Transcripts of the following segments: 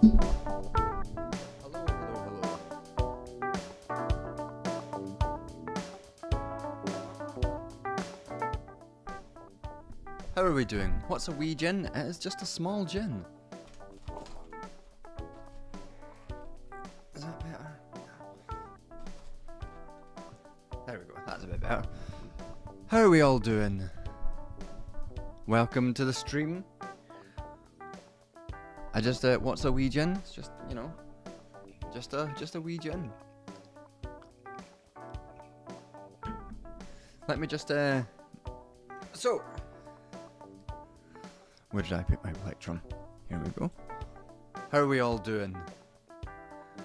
Hello, hello, hello. How are we doing? What's a wee gin? It is just a small gin. Is that better? There we go, that's a bit better. How are we all doing? Welcome to the stream. I just, what's a wee gin? It's just, you know, just a wee gin. Let me just, so, where did I put my plectrum? Here we go. How are we all doing?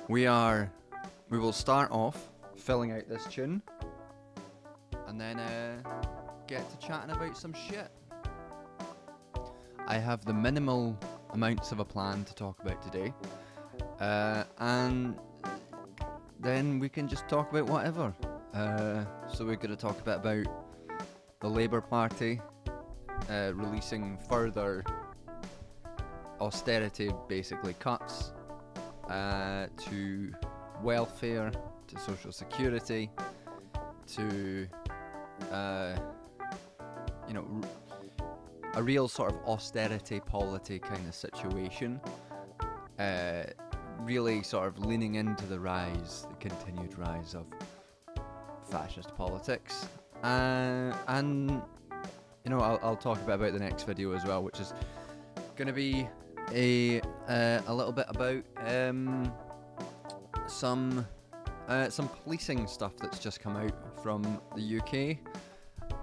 We will start off filling out this tune, and then, get to chatting about some shit. I have the minimal amounts of a plan to talk about today, and then we can just talk about whatever. So we're going to talk a bit about the Labour Party releasing further austerity, basically cuts to welfare, to social security, to you know, a real sort of austerity polity kind of situation, really sort of leaning into the continued rise of fascist politics, and you know, I'll talk about the next video as well, which is going to be a little bit about some policing stuff that's just come out from the UK,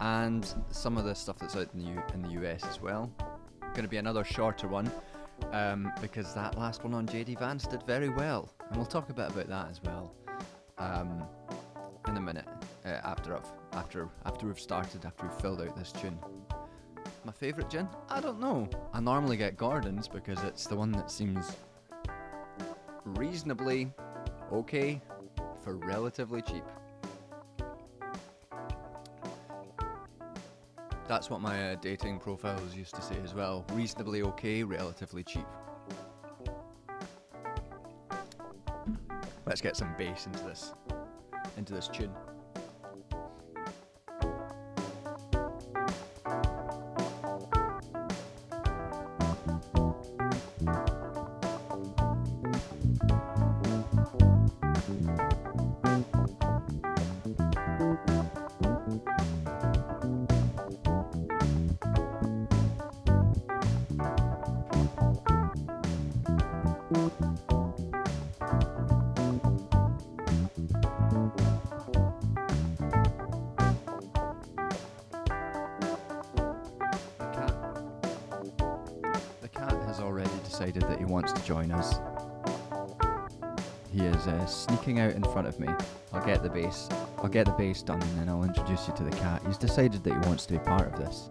and some of the stuff that's out in the US as well. Going to be another shorter one, because that last one on JD Vance did very well, and we'll talk a bit about that as well in a minute, after we've started, after we've filled out this tune. My favourite gin? I don't know. I normally get Gordon's because it's the one that seems reasonably okay for relatively cheap. That's what my dating profiles used to say as well. Reasonably okay, relatively cheap. Let's get some bass into this tune. Decided that he wants to join us. He is sneaking out in front of me. I'll get the bass done, and then I'll introduce you to the cat. He's decided that he wants to be part of this.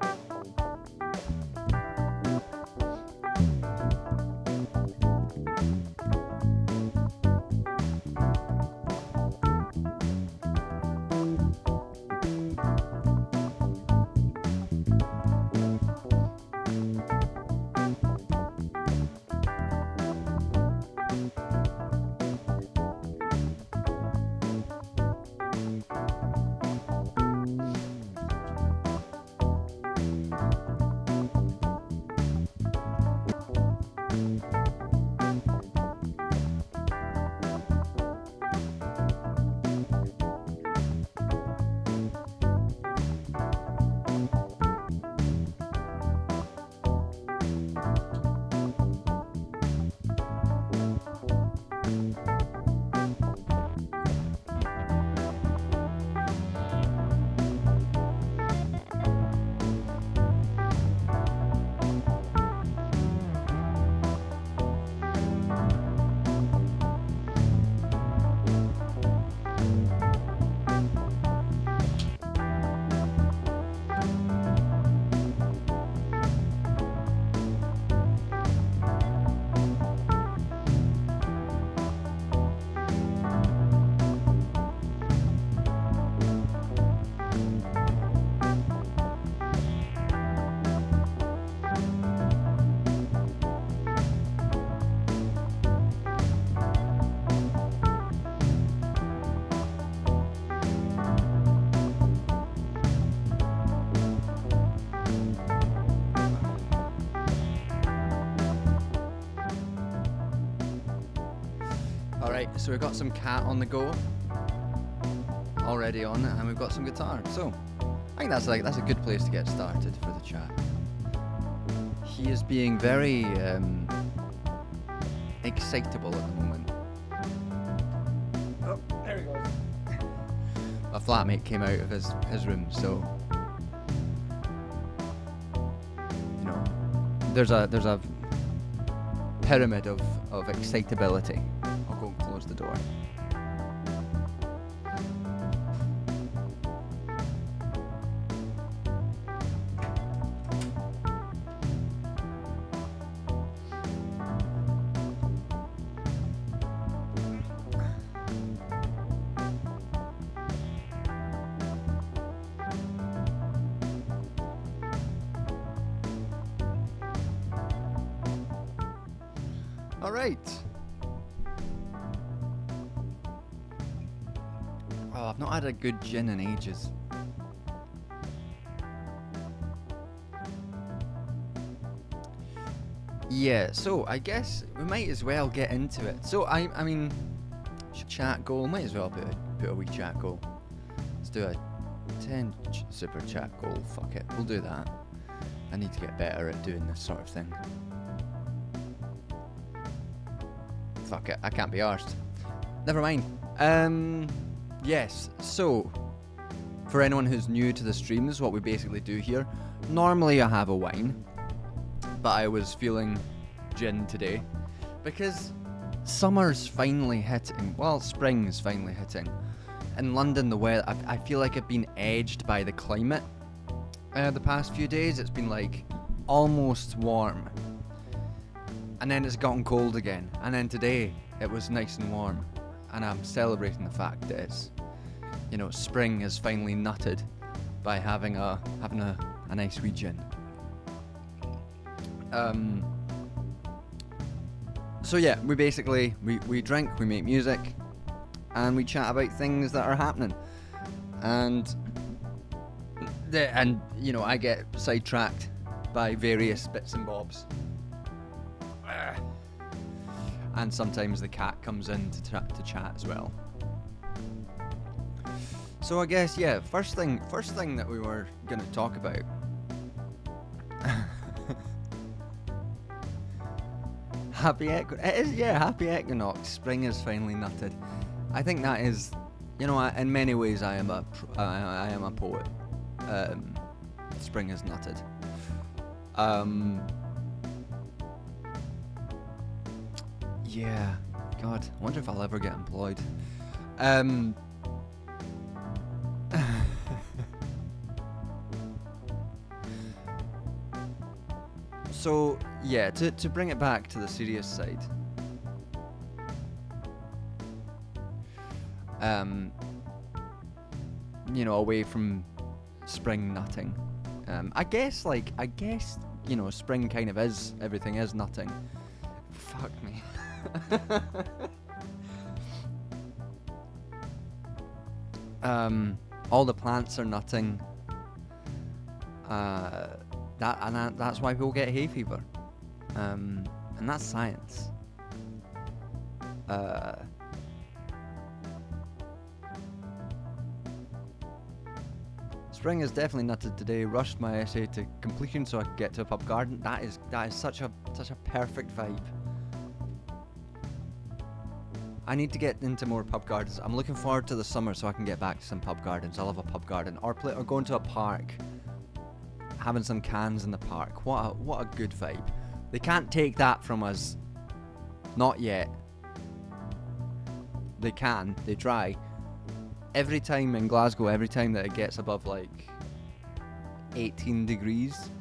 Alright, so we've got some cat on the go already on, and we've got some guitar. So I think that's a good place to get started for the chat. He is being very excitable at the moment. Oh, there he goes. A flatmate came out of his room, so you know, there's a pyramid of excitability. I'll go and close the door. Alright. Oh, I've not had a good gin in ages. Yeah, so I guess we might as well get into it. So I mean, chat goal. Might as well put a wee chat goal. Let's do a 10 super chat goal. Fuck it, we'll do that. I need to get better at doing this sort of thing. Fuck it, I can't be arsed. Never mind. Yes, so for anyone who's new to the stream, this is what we basically do here. Normally I have a wine, but I was feeling gin today because summer's finally hitting. Well, spring's finally hitting. In London, the weather, I feel like I've been edged by the climate. The past few days, it's been like almost warm. And then it's gotten cold again. And then today, it was nice and warm. And I'm celebrating the fact that it's, you know, spring has finally nutted by having a nice wee gin. So yeah, we basically, we drink, we make music, and we chat about things that are happening. And you know, I get sidetracked by various bits and bobs. And sometimes the cat comes in to chat as well. So I guess, yeah, first thing that we were going to talk about. Happy equinox. Spring is finally nutted. I think that is, you know, in many ways I am a poet. Spring is nutted. Yeah, God, I wonder if I'll ever get employed. So, yeah, to bring it back to the serious side. You know, away from spring nutting. I guess, you know, spring kind of is, everything is nutting. Fuck me. All the plants are nutting. That's why people get hay fever. And that's science. Spring is definitely nutted today. Rushed my essay to completion so I could get to a pub garden. That is such a perfect vibe. I need to get into more pub gardens. I'm looking forward to the summer so I can get back to some pub gardens. I love a pub garden, or going to a park, having some cans in the park. What a good vibe. They can't take that from us. Not yet. They can. They try. Every time in Glasgow, every time that it gets above like 18 degrees,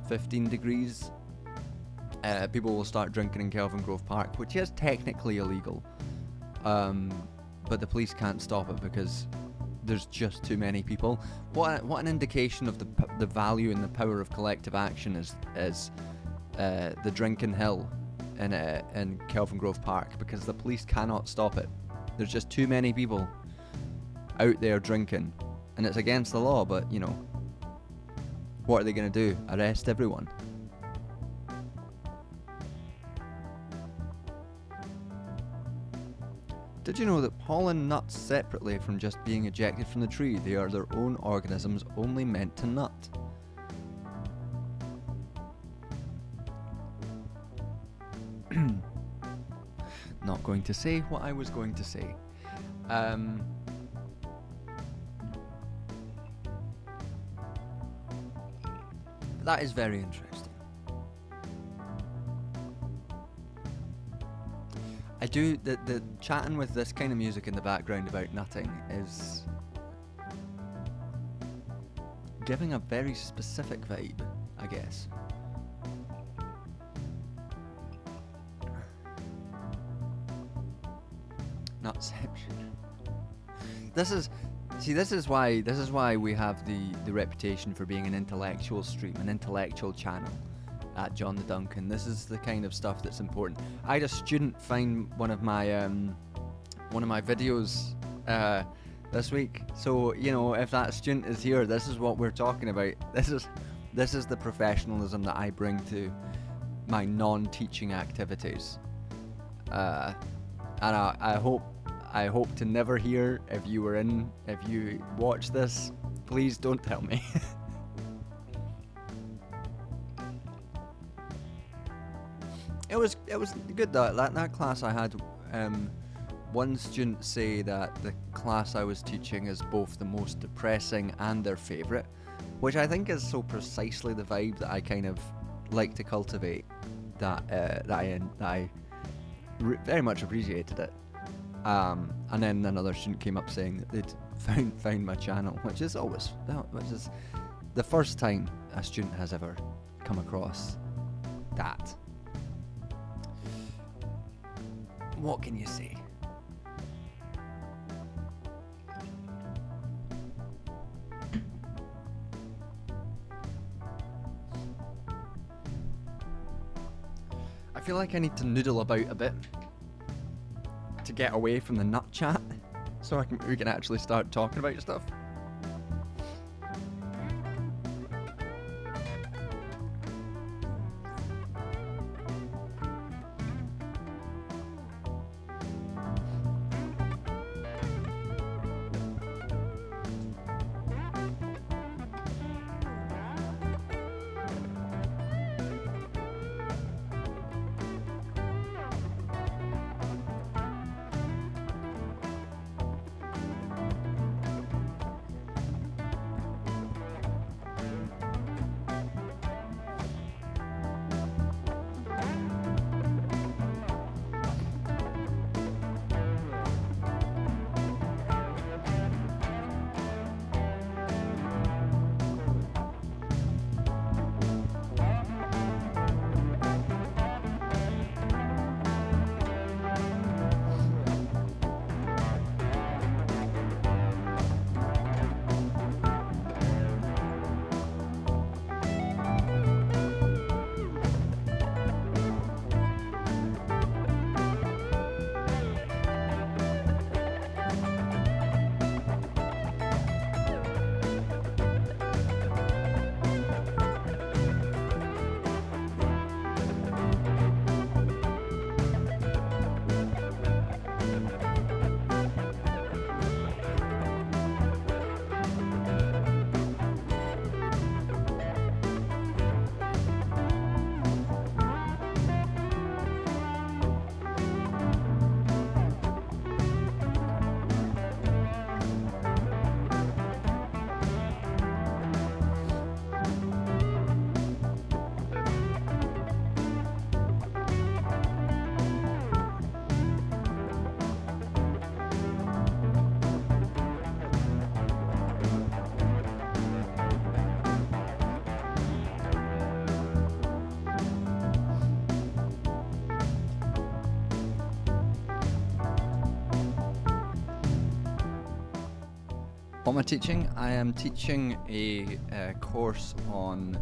15 degrees, people will start drinking in Kelvin Grove Park, which is technically illegal. But the police can't stop it because there's just too many people. What an indication of the value and the power of collective action is the drinking hill in Kelvin Grove Park, because the police cannot stop it. There's just too many people out there drinking, and it's against the law, but you know, what are they going to do? Arrest everyone? Did you know that pollen nuts separately from just being ejected from the tree? They are their own organisms only meant to nut. Not going to say what I was going to say. That is very interesting. I do, the chatting with this kind of music in the background about nutting is giving a very specific vibe, I guess. Nutception. This is why we have the reputation for being an intellectual stream, an intellectual channel at John the Duncan. This is the kind of stuff that's important. I had a student find one of my videos this week. So, you know, if that student is here, this is what we're talking about. This is the professionalism that I bring to my non-teaching activities. And I hope to never hear if you watch this, please don't tell me. It was good though. That class I had, one student say that the class I was teaching is both the most depressing and their favourite, which I think is so precisely the vibe that I kind of like to cultivate. That I very much appreciated it. And then another student came up saying that they'd found my channel, which is the first time a student has ever come across that. What can you say? I feel like I need to noodle about a bit to get away from the nut chat, so we can actually start talking about stuff. What am I teaching? I am teaching a course on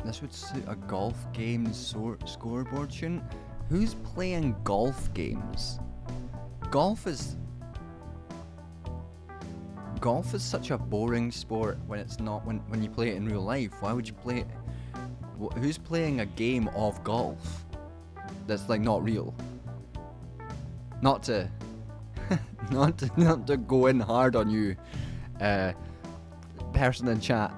this would suit a golf game scoreboard student. Who's playing golf games? Golf is such a boring sport when it's not when you play it in real life. Why would you play it? Who's playing a game of golf? that's like not real. Not to not to go in hard on you, person in chat.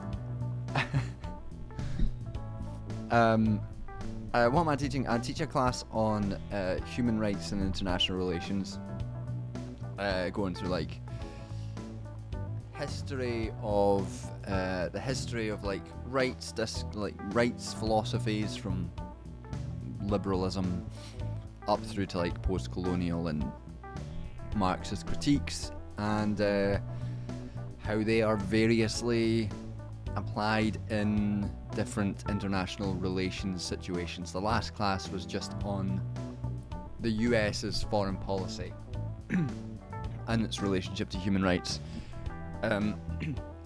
What am I teaching? I teach a class on human rights and international relations, going through like history of the history of like rights philosophies from liberalism up through to like post-colonial and Marxist critiques, and how they are variously applied in different international relations situations. The last class was just on the US's foreign policy and its relationship to human rights,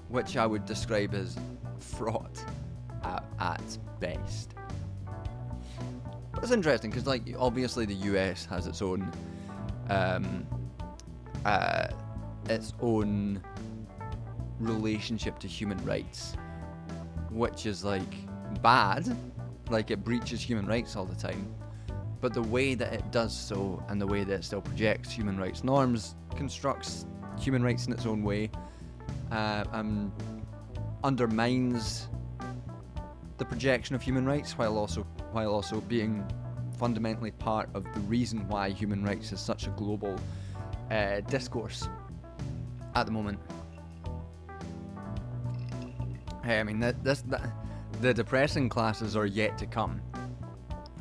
which I would describe as fraught at best. But it's interesting because, like, obviously the US has its own relationship to human rights, which is like bad, like it breaches human rights all the time, but the way that it does so and the way that it still projects human rights norms constructs human rights in its own way, undermines the projection of human rights while also being fundamentally part of the reason why human rights is such a global discourse at the moment. Hey, I mean, the depressing classes are yet to come.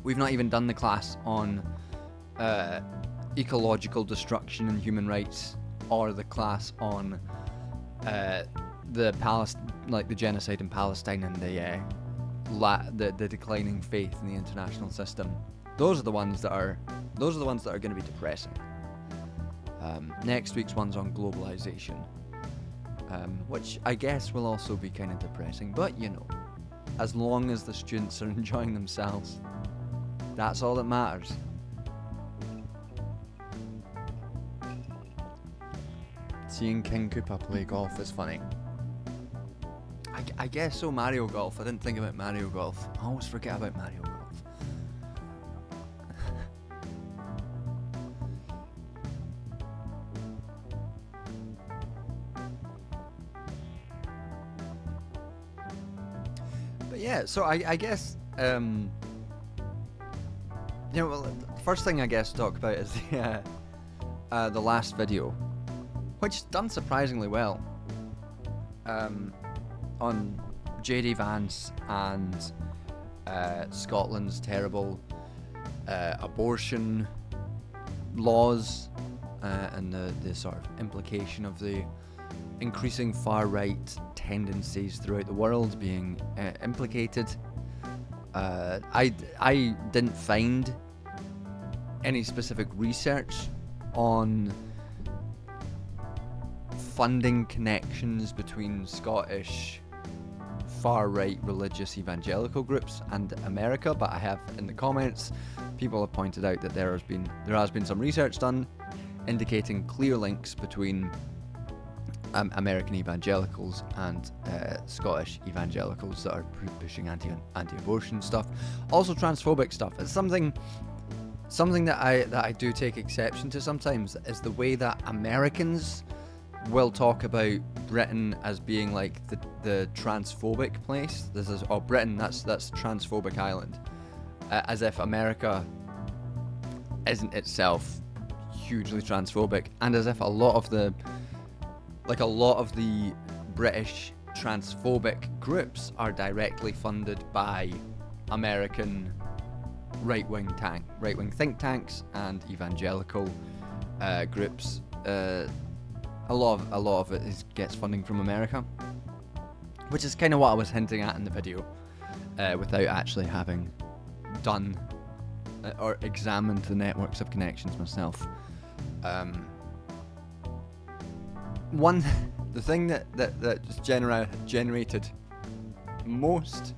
We've not even done the class on ecological destruction and human rights, or the class on the genocide in Palestine and the declining faith in the international system. Those are the ones that are going to be depressing. Next week's one's on globalization, which I guess will also be kind of depressing, but you know, as long as the students are enjoying themselves, that's all that matters. Seeing King Koopa play golf is funny. I guess so. Mario Golf. I didn't think about Mario Golf. I always forget about Mario Golf. But yeah, so I guess the first thing I guess to talk about is the last video, which done surprisingly well on J.D. Vance and Scotland's terrible abortion laws and the sort of implication of the increasing far-right tendencies throughout the world being implicated. I didn't find any specific research on funding connections between Scottish far-right religious evangelical groups and America, but I have in the comments people have pointed out that there has been some research done indicating clear links between American evangelicals and Scottish evangelicals that are pushing anti-abortion stuff, also transphobic stuff. It's something that I do take exception to sometimes, is the way that Americans will talk about Britain as being like the transphobic place. Britain, that's transphobic island, as if America isn't itself hugely transphobic, and as if a lot of the British transphobic groups are directly funded by American right-wing think tanks and evangelical groups. A lot of it gets funding from America, which is kind of what I was hinting at in the video, without actually having done or examined the networks of connections myself. The thing that just generated most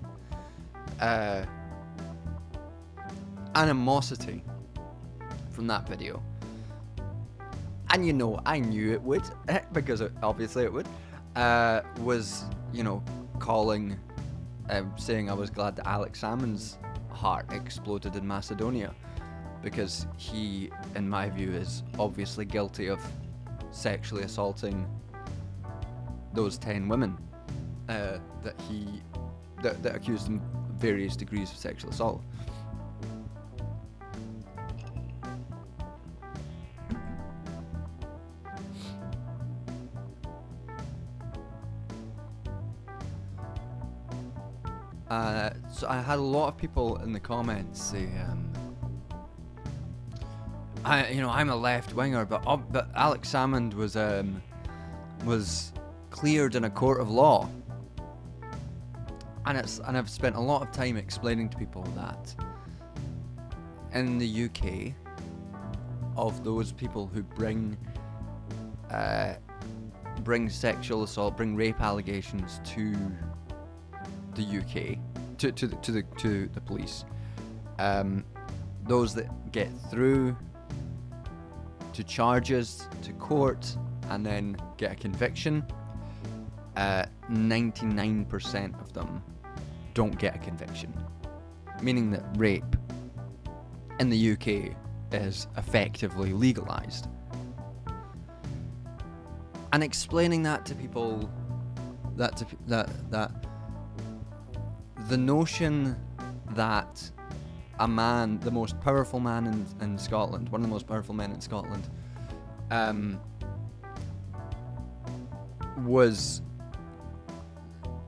animosity from that video, and I knew it would, because obviously it would, was calling, saying I was glad that Alex Salmond's heart exploded in Macedonia, because he, in my view, is obviously guilty of sexually assaulting those 10 women that accused him of various degrees of sexual assault. So I had a lot of people in the comments say, I'm a left winger, but Alex Salmond was cleared in a court of law, and I've spent a lot of time explaining to people that in the UK, of those people who bring sexual assault, bring rape allegations to the UK, to the police, those that get through to charges, to court, and then get a conviction, 99% of them don't get a conviction, meaning that rape in the UK is effectively legalized. And explaining that to people, that the notion that a man, the most powerful man in Scotland, one of the most powerful men in Scotland, was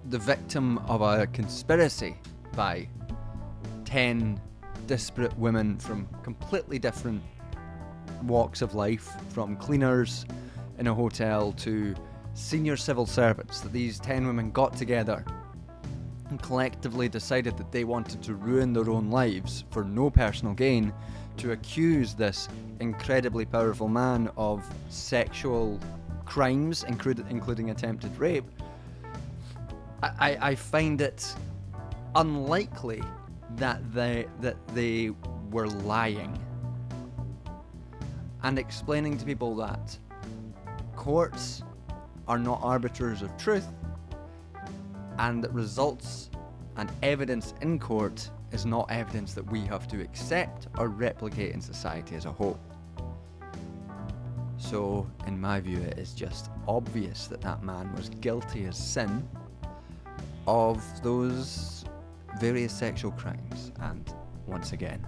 the victim of a conspiracy by 10 disparate women from completely different walks of life, from cleaners in a hotel to senior civil servants, that these 10 women got together and collectively decided that they wanted to ruin their own lives for no personal gain, to accuse this incredibly powerful man of sexual crimes, including attempted rape. I find it unlikely that they were lying, and explaining to people that courts are not arbiters of truth, and that results and evidence in court is not evidence that we have to accept or replicate in society as a whole. So, in my view, it is just obvious that that man was guilty as sin of those various sexual crimes, and once again,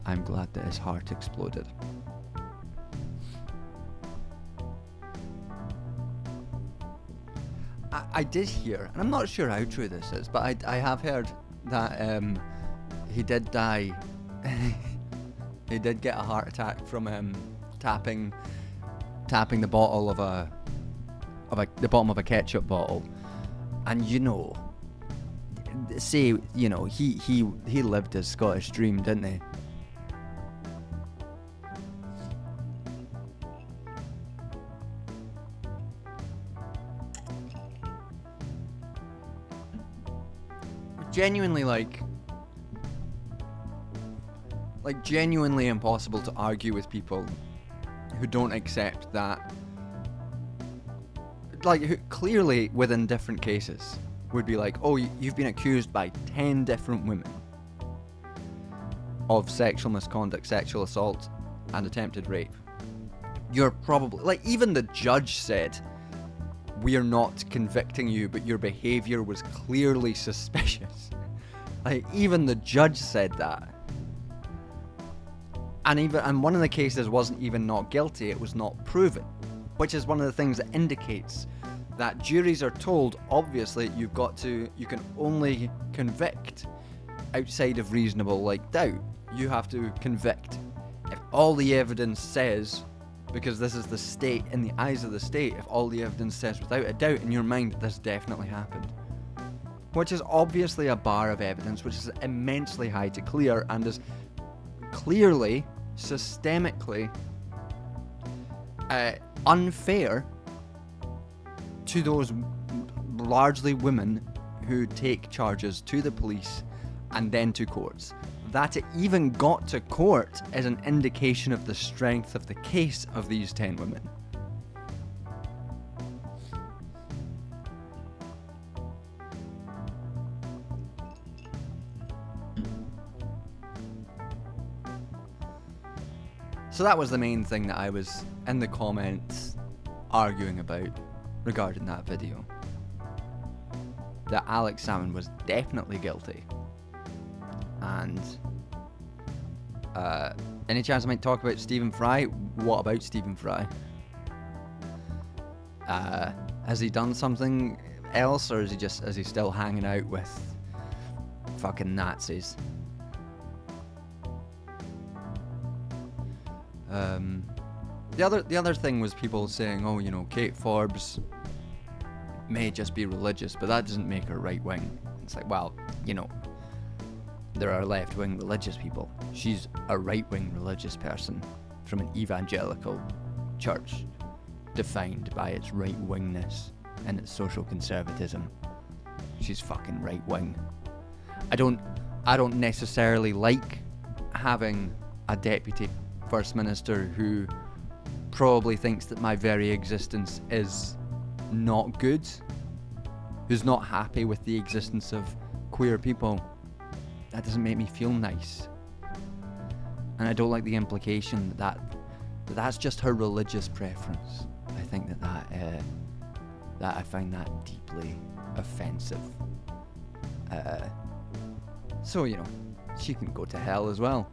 I'm glad that his heart exploded. I did hear, and I'm not sure how true this is, but I have heard that he did die. He did get a heart attack from tapping the bottle of the bottom of a ketchup bottle, and he lived his Scottish dream, didn't he? Genuinely, genuinely impossible to argue with people who don't accept that, who clearly within different cases would be like, oh, you've been accused by 10 different women of sexual misconduct, sexual assault, and attempted rape. You're probably, even the judge said, we're not convicting you, but your behaviour was clearly suspicious. Even the judge said that. And one of the cases wasn't even not guilty, it was not proven. Which is one of the things that indicates that juries are told, obviously, you can only convict outside of reasonable doubt. You have to convict if all the evidence says, because this is the state, in the eyes of the state, if all the evidence says without a doubt in your mind that this definitely happened. Which is obviously a bar of evidence which is immensely high to clear, and is clearly, systemically unfair to those largely women who take charges to the police and then to courts. That it even got to court is an indication of the strength of the case of these 10 women. So that was the main thing that I was in the comments arguing about regarding that video. That Alex Salmond was definitely guilty. And any chance I might talk about Stephen Fry? What about Stephen Fry? Has he done something else, or is he still hanging out with fucking Nazis? The other thing was people saying, oh, you know, Kate Forbes may just be religious, but that doesn't make her right wing. It's like, well, you know, there are left wing religious people. She's a right wing religious person from an evangelical church, defined by its right wingness and its social conservatism. She's fucking right wing. I don't necessarily like having a deputy first minister who probably thinks that my very existence is not good, who's not happy with the existence of queer people. That doesn't make me feel nice. And I don't like the implication that that's just her religious preference. I think that I find that deeply offensive. So, you know, she can go to hell as well.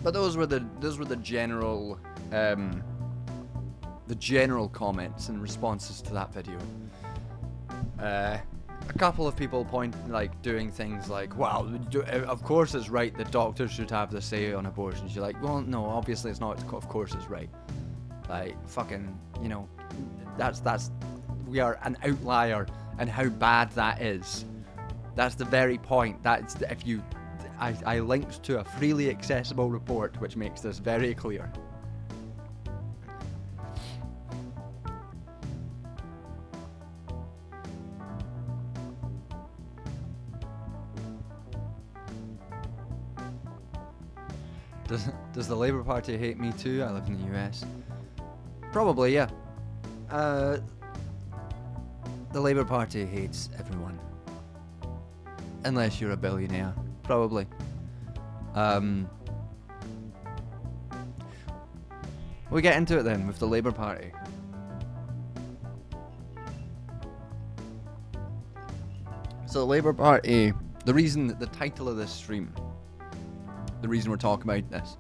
But those were the general comments and responses to that video. A couple of people doing things like, wow, of course it's right that doctors should have the say on abortions. You're like, well, no, obviously it's not. Of course it's right. Like, fucking, you know, we are an outlier, and how bad that is. That's the very point. That's I linked to a freely accessible report which makes this very clear. Does the Labour Party hate me too? I live in the US. Probably, yeah. The Labour Party hates everyone. Unless you're a billionaire. Probably. We get into it then with the Labour Party. So the Labour Party, the reason that the title of this stream, the reason we're talking about this,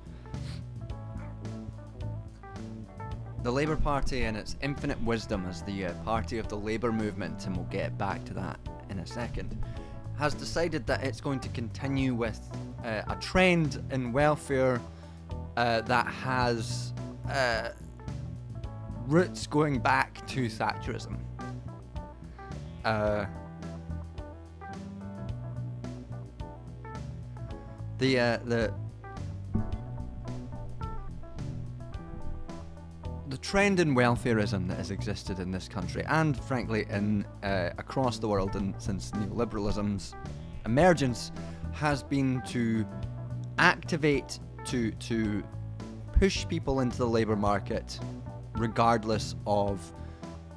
the Labour Party and its infinite wisdom as the party of the labour movement, and we'll get back to that in a second, has decided that it's going to continue with a trend in welfare that has roots going back to Thatcherism. The trend in welfareism that has existed in this country, and frankly in across the world since neoliberalism's emergence, has been to activate, to push people into the labour market regardless of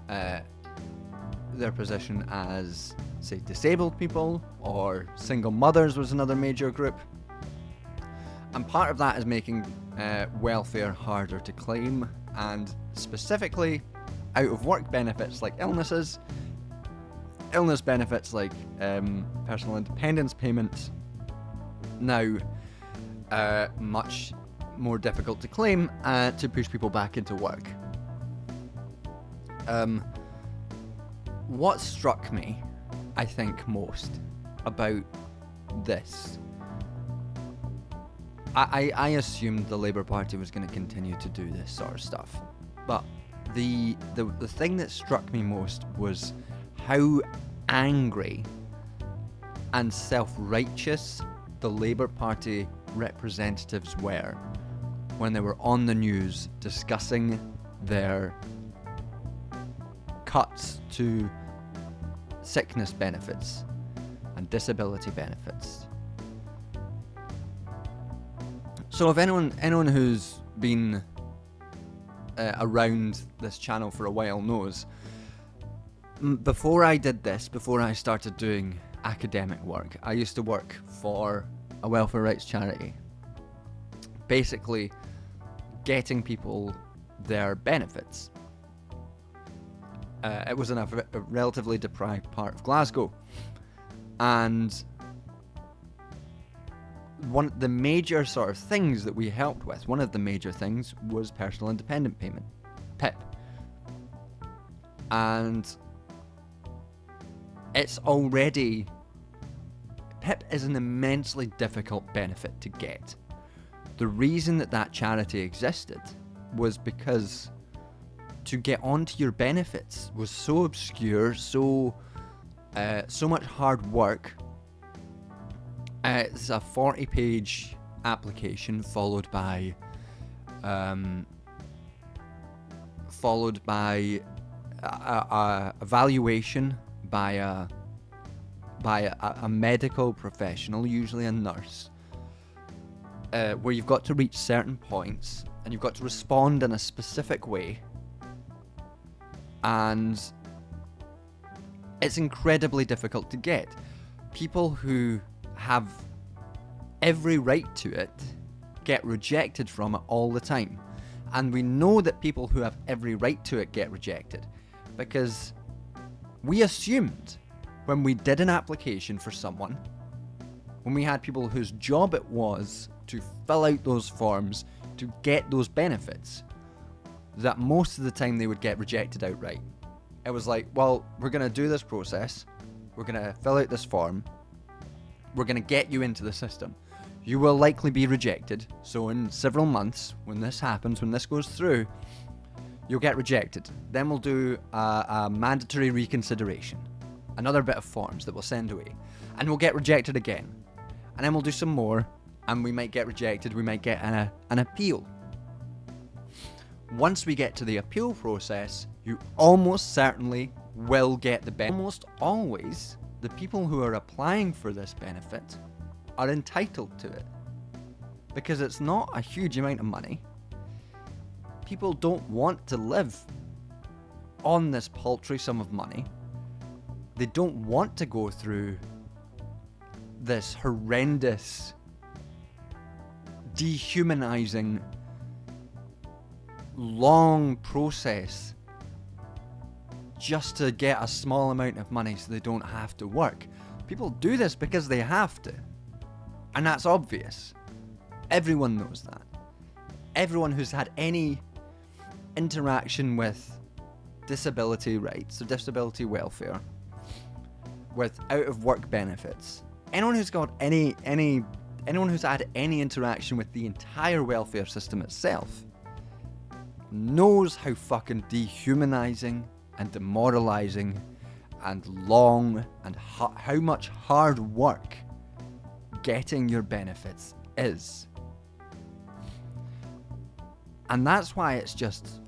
their position as, say, disabled people, or single mothers was another major group. And part of that is making welfare harder to claim, and specifically out of work benefits like illness benefits like personal independence payments, now much more difficult to claim to push people back into work. What struck me, I think, most about this, I assumed the Labour Party was going to continue to do this sort of stuff, but the thing that struck me most was how angry and self-righteous the Labour Party representatives were when they were on the news discussing their cuts to sickness benefits and disability benefits. So if anyone who's been around this channel for a while knows, before I did this, before I started doing academic work, I used to work for a welfare rights charity, basically getting people their benefits. It was in a relatively deprived part of Glasgow, and one of the major sort of things that we helped with, one of the major things was personal independent payment, PIP. And it's already, PIP is an immensely difficult benefit to get. The reason that charity existed was because to get onto your benefits was so obscure, so much hard work. It's a 40-page application followed by a evaluation by a medical professional, usually a nurse, where you've got to reach certain points and you've got to respond in a specific way, and it's incredibly difficult to get. People who have every right to it get rejected from it all the time, and we know that people who have every right to it get rejected because we assumed when we did an application for someone, when we had people whose job it was to fill out those forms to get those benefits, that most of the time they would get rejected outright. It was like, well, we're going to do this process, we're going to fill out this form, we're going to get you into the system. You will likely be rejected, so in several months, when this happens, when this goes through, you'll get rejected. Then we'll do a mandatory reconsideration, another bit of forms that we'll send away, and we'll get rejected again. And then we'll do some more, and we might get rejected, we might get an appeal. Once we get to the appeal process, you almost certainly will get the benefit. Almost always, the people who are applying for this benefit are entitled to it, because it's not a huge amount of money. People don't want to live on this paltry sum of money. They don't want to go through this horrendous, dehumanizing, long process just to get a small amount of money so they don't have to work. People do this because they have to. And that's obvious. Everyone knows that. Everyone who's had any interaction with disability rights or disability welfare, with out of work benefits, anyone who's got anyone who's had any interaction with the entire welfare system itself knows how fucking dehumanizing and demoralizing and long and how much hard work getting your benefits is. And that's why it's just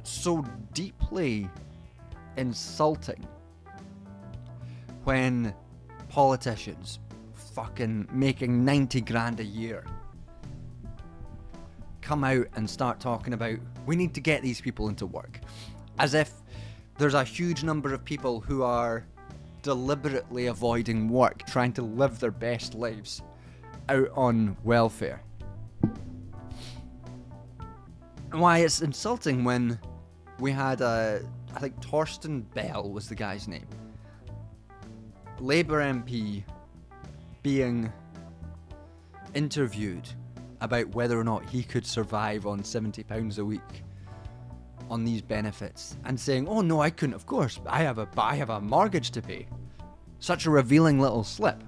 so deeply insulting when politicians fucking making 90 grand a year come out and start talking about, we need to get these people into work, as if there's a huge number of people who are deliberately avoiding work, trying to live their best lives out on welfare. And why it's insulting when we had I think Torsten Bell was the guy's name, Labour MP, being interviewed about whether or not he could survive on £70 a week on these benefits, and saying, oh no, I couldn't, of course, I have a mortgage to pay. Such a revealing little slip.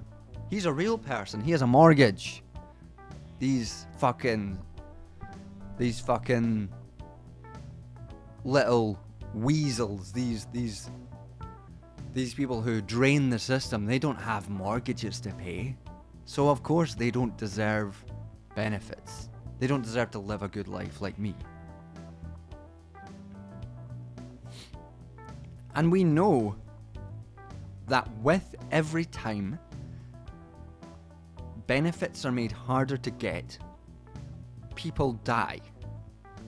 He's a real person, he has a mortgage. These fucking little weasels, these people who drain the system, they don't have mortgages to pay. So of course they don't deserve benefits. They don't deserve to live a good life like me. And we know that with every time benefits are made harder to get, people die.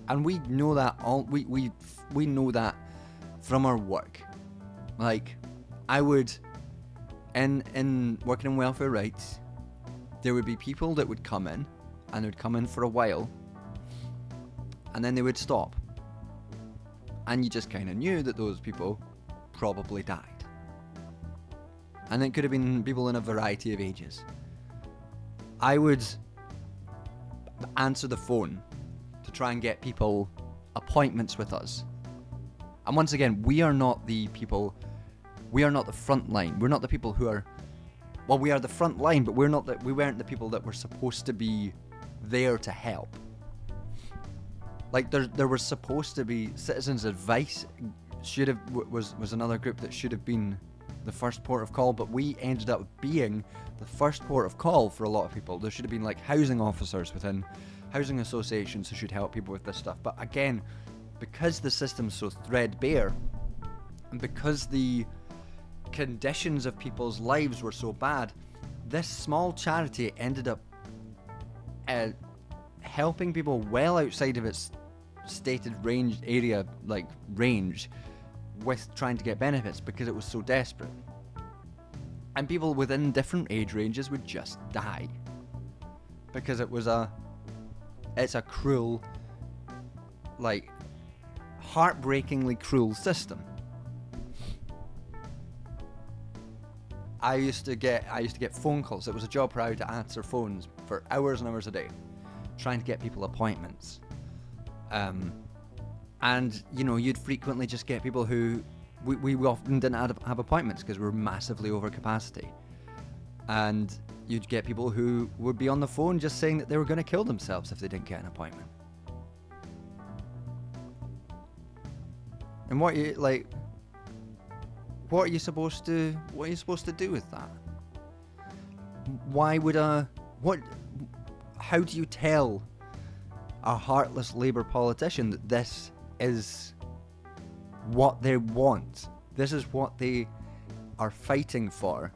And we know that we know that from our work. Like, I would, in working in welfare rights, there would be people that would come in, and they would come in for a while, and then they would stop. And you just kind of knew that those people probably died. And it could have been people in a variety of ages. I would answer the phone to try and get people appointments with us. And once again, we are not the people, we are not the front line. We're not the people who are, well, we are the front line, but we weren't the people that were supposed to be there to help. Like, there was supposed to be citizens' advice was another group that should have been the first port of call, but we ended up being the first port of call for a lot of people. There should have been like housing officers within housing associations who should help people with this stuff. But again, because the system's so threadbare, and because the conditions of people's lives were so bad, this small charity ended up helping people well outside of its stated range with trying to get benefits because it was so desperate. And people within different age ranges would just die because it's a cruel, like, heartbreakingly cruel system. I used to get phone calls. It was a job where I had to answer phones for hours and hours a day, trying to get people appointments. And, you know, you'd frequently just get people who we often didn't have appointments because we were massively over capacity. And you'd get people who would be on the phone just saying that they were going to kill themselves if they didn't get an appointment. And what are you supposed to do with that? How do you tell a heartless Labour politician that this is what they want? This is what they are fighting for,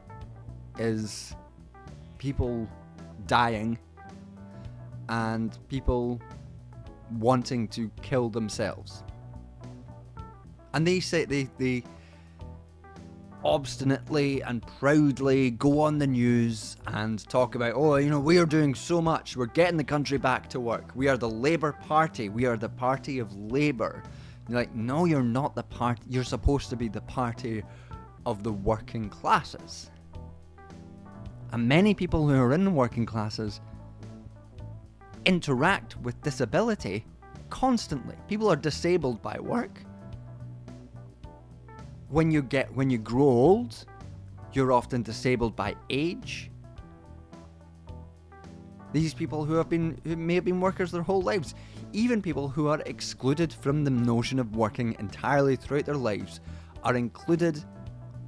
is people dying and people wanting to kill themselves. And they say they obstinately and proudly go on the news and talk about, oh, you know, we are doing so much, we're getting the country back to work, we are the Labour Party, we are the party of Labour. You're like, no, you're not the party, you're supposed to be the party of the working classes. And many people who are in the working classes interact with disability constantly. People are disabled by work. When you grow old, you're often disabled by age. These people who may have been workers their whole lives, even people who are excluded from the notion of working entirely throughout their lives, are included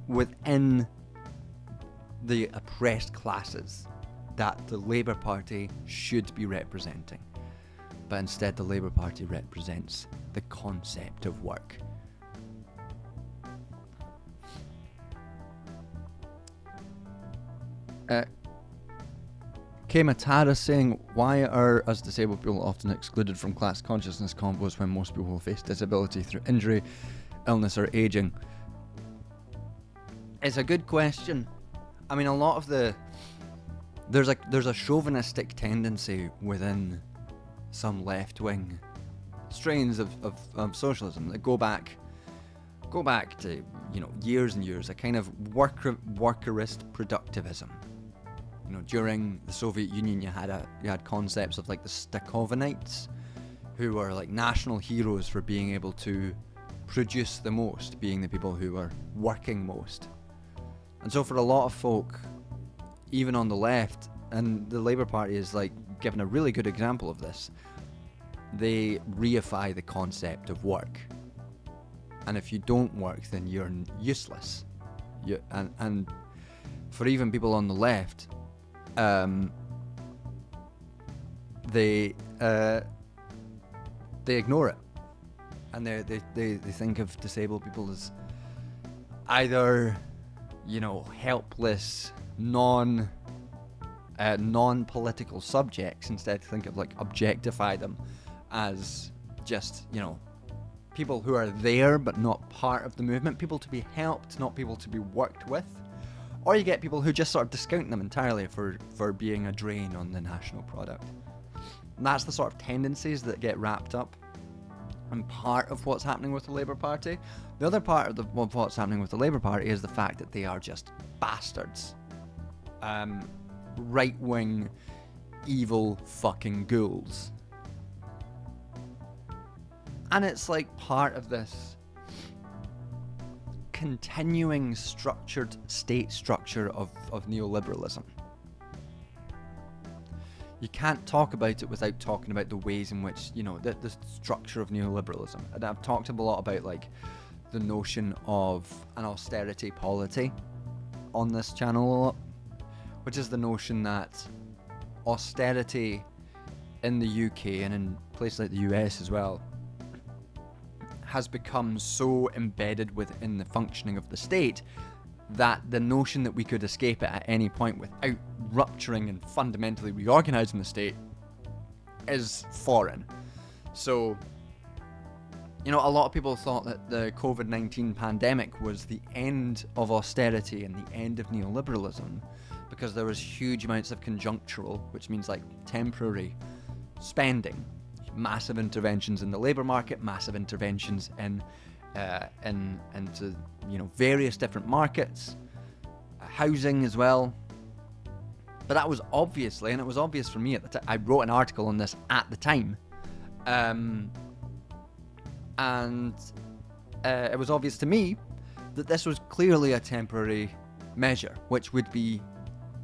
within the oppressed classes that the Labour Party should be representing. But instead, the Labour Party represents the concept of work. Kematara saying, why are us disabled people often excluded from class consciousness convos when most people face disability through injury, illness or ageing? It's a good question. I mean, a lot of there's a chauvinistic tendency within some left-wing strains of socialism that go back to, you know, years and years, a kind of workerist productivism. You know, during the Soviet Union, you had concepts of like the Stakhovanites, who were like national heroes for being able to produce the most, being the people who were working most. And so for a lot of folk, even on the left, and the Labour Party is like given a really good example of this, they reify the concept of work. And if you don't work, then you're useless. And for even people on the left, they ignore it, and they think of disabled people as either, you know, helpless, non-political subjects. Instead, think of like objectify them as just, you know, people who are there but not part of the movement, people to be helped, not people to be worked with. Or you get people who just sort of discount them entirely for being a drain on the national product. And that's the sort of tendencies that get wrapped up and part of what's happening with the Labour Party. The other part of what's happening with the Labour Party is the fact that they are just bastards. Right-wing, evil fucking ghouls. And it's like part of this continuing structured state structure of neoliberalism. You can't talk about it without talking about the ways in which, you know, the structure of neoliberalism. And I've talked a lot about, like, the notion of an austerity polity on this channel a lot, which is the notion that austerity in the UK and in places like the US as well has become so embedded within the functioning of the state that the notion that we could escape it at any point without rupturing and fundamentally reorganizing the state is foreign. So, you know, a lot of people thought that the COVID-19 pandemic was the end of austerity and the end of neoliberalism because there was huge amounts of conjunctural, which means like temporary spending, massive interventions in the labour market, massive interventions into, you know, various different markets, housing as well. But that was obviously, and it was obvious for me at the time, I wrote an article on this at the time, it was obvious to me that this was clearly a temporary measure, which would be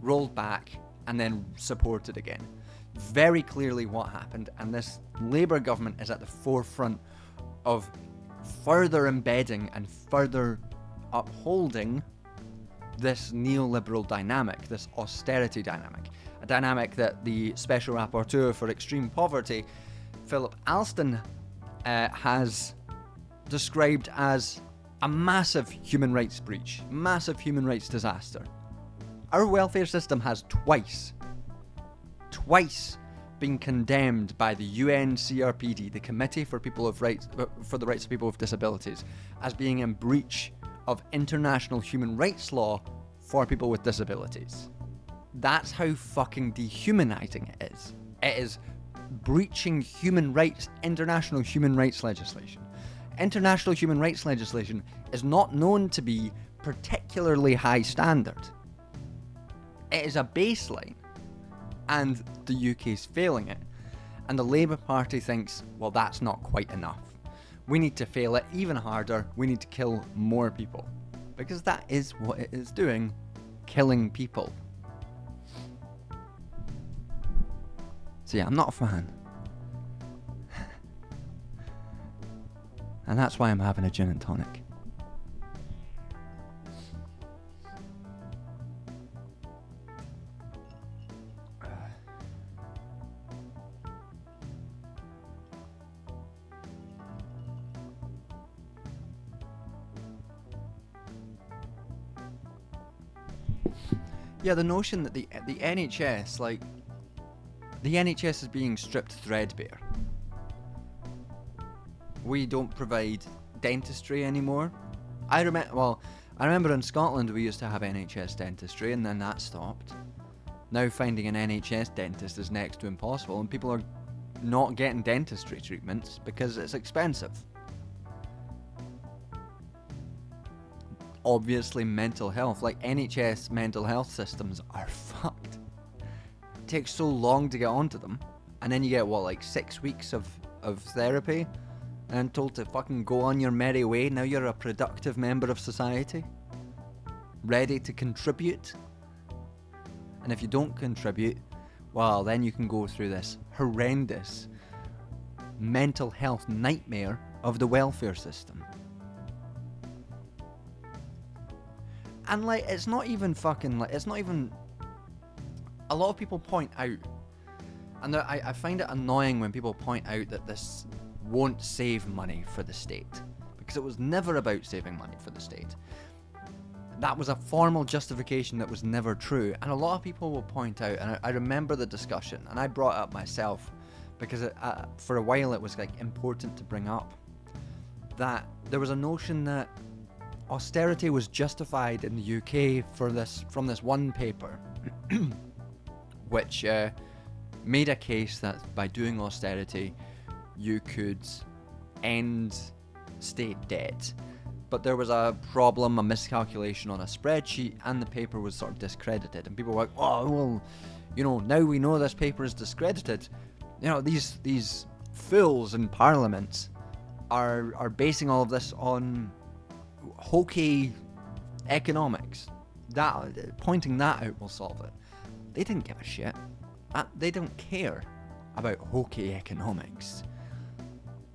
rolled back and then supported again. Very clearly what happened, and this Labour government is at the forefront of further embedding and further upholding this neoliberal dynamic, this austerity dynamic, a dynamic that the Special Rapporteur for Extreme Poverty, Philip Alston, has described as a massive human rights breach, massive human rights disaster. Our welfare system has twice been condemned by the UN CRPD, the Committee for the Rights of People with Disabilities, as being in breach of international human rights law for people with disabilities. That's how fucking dehumanizing it is. It is breaching human rights, international human rights legislation. International human rights legislation is not known to be particularly high standard. It is a baseline, and the UK's failing it. And the Labour Party thinks, well, that's not quite enough. We need to fail it even harder. We need to kill more people. Because that is what it is doing, killing people. So yeah, I'm not a fan. And that's why I'm having a gin and tonic. Yeah, the notion that the NHS, like, the NHS is being stripped threadbare. We don't provide dentistry anymore. I remember in Scotland we used to have NHS dentistry, and then that stopped. Now finding an NHS dentist is next to impossible, and people are not getting dentistry treatments because it's expensive. Obviously, mental health, like NHS mental health systems are fucked. It takes so long to get onto them, and then you get what, like 6 weeks of therapy, and told to fucking go on your merry way. Now you're a productive member of society, ready to contribute. And if you don't contribute, well, then you can go through this horrendous mental health nightmare of the welfare system. And like, it's not even a lot of people point out, and I find it annoying when people point out that this won't save money for the state, because it was never about saving money for the state. That was a formal justification that was never true, and a lot of people will point out, and I remember the discussion, and I brought it up myself, because for a while it was like important to bring up. that there was a notion that austerity was justified in the UK from this one paper, which made a case that by doing austerity, you could end state debt. But there was a problem, a miscalculation on a spreadsheet, and the paper was sort of discredited. And people were like, oh, well, you know, now we know this paper is discredited. You know, these fools in Parliament are basing all of this on hokey economics. That pointing that out will solve it. They didn't give a shit. They don't care about hokey economics.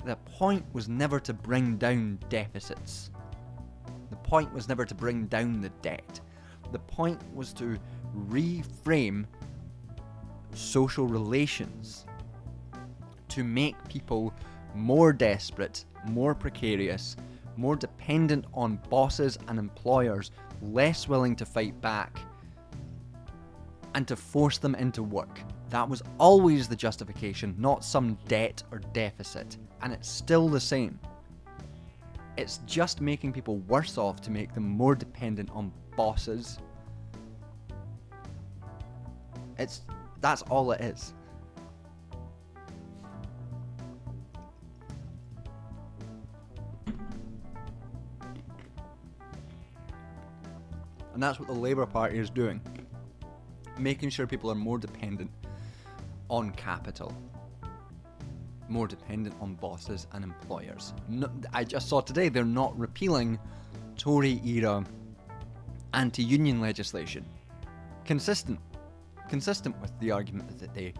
The point was never to bring down deficits. The point was never to bring down the debt. The point was to reframe social relations to make people more desperate, more precarious, more dependent on bosses and employers, less willing to fight back, and to force them into work. That was always the justification, not some debt or deficit. And it's still the same. It's just making people worse off to make them more dependent on bosses. That's all it is. And that's what the Labour Party is doing. Making sure people are more dependent on capital. More dependent on bosses and employers. No, I just saw today they're not repealing Tory-era anti-union legislation. Consistent with the argument that they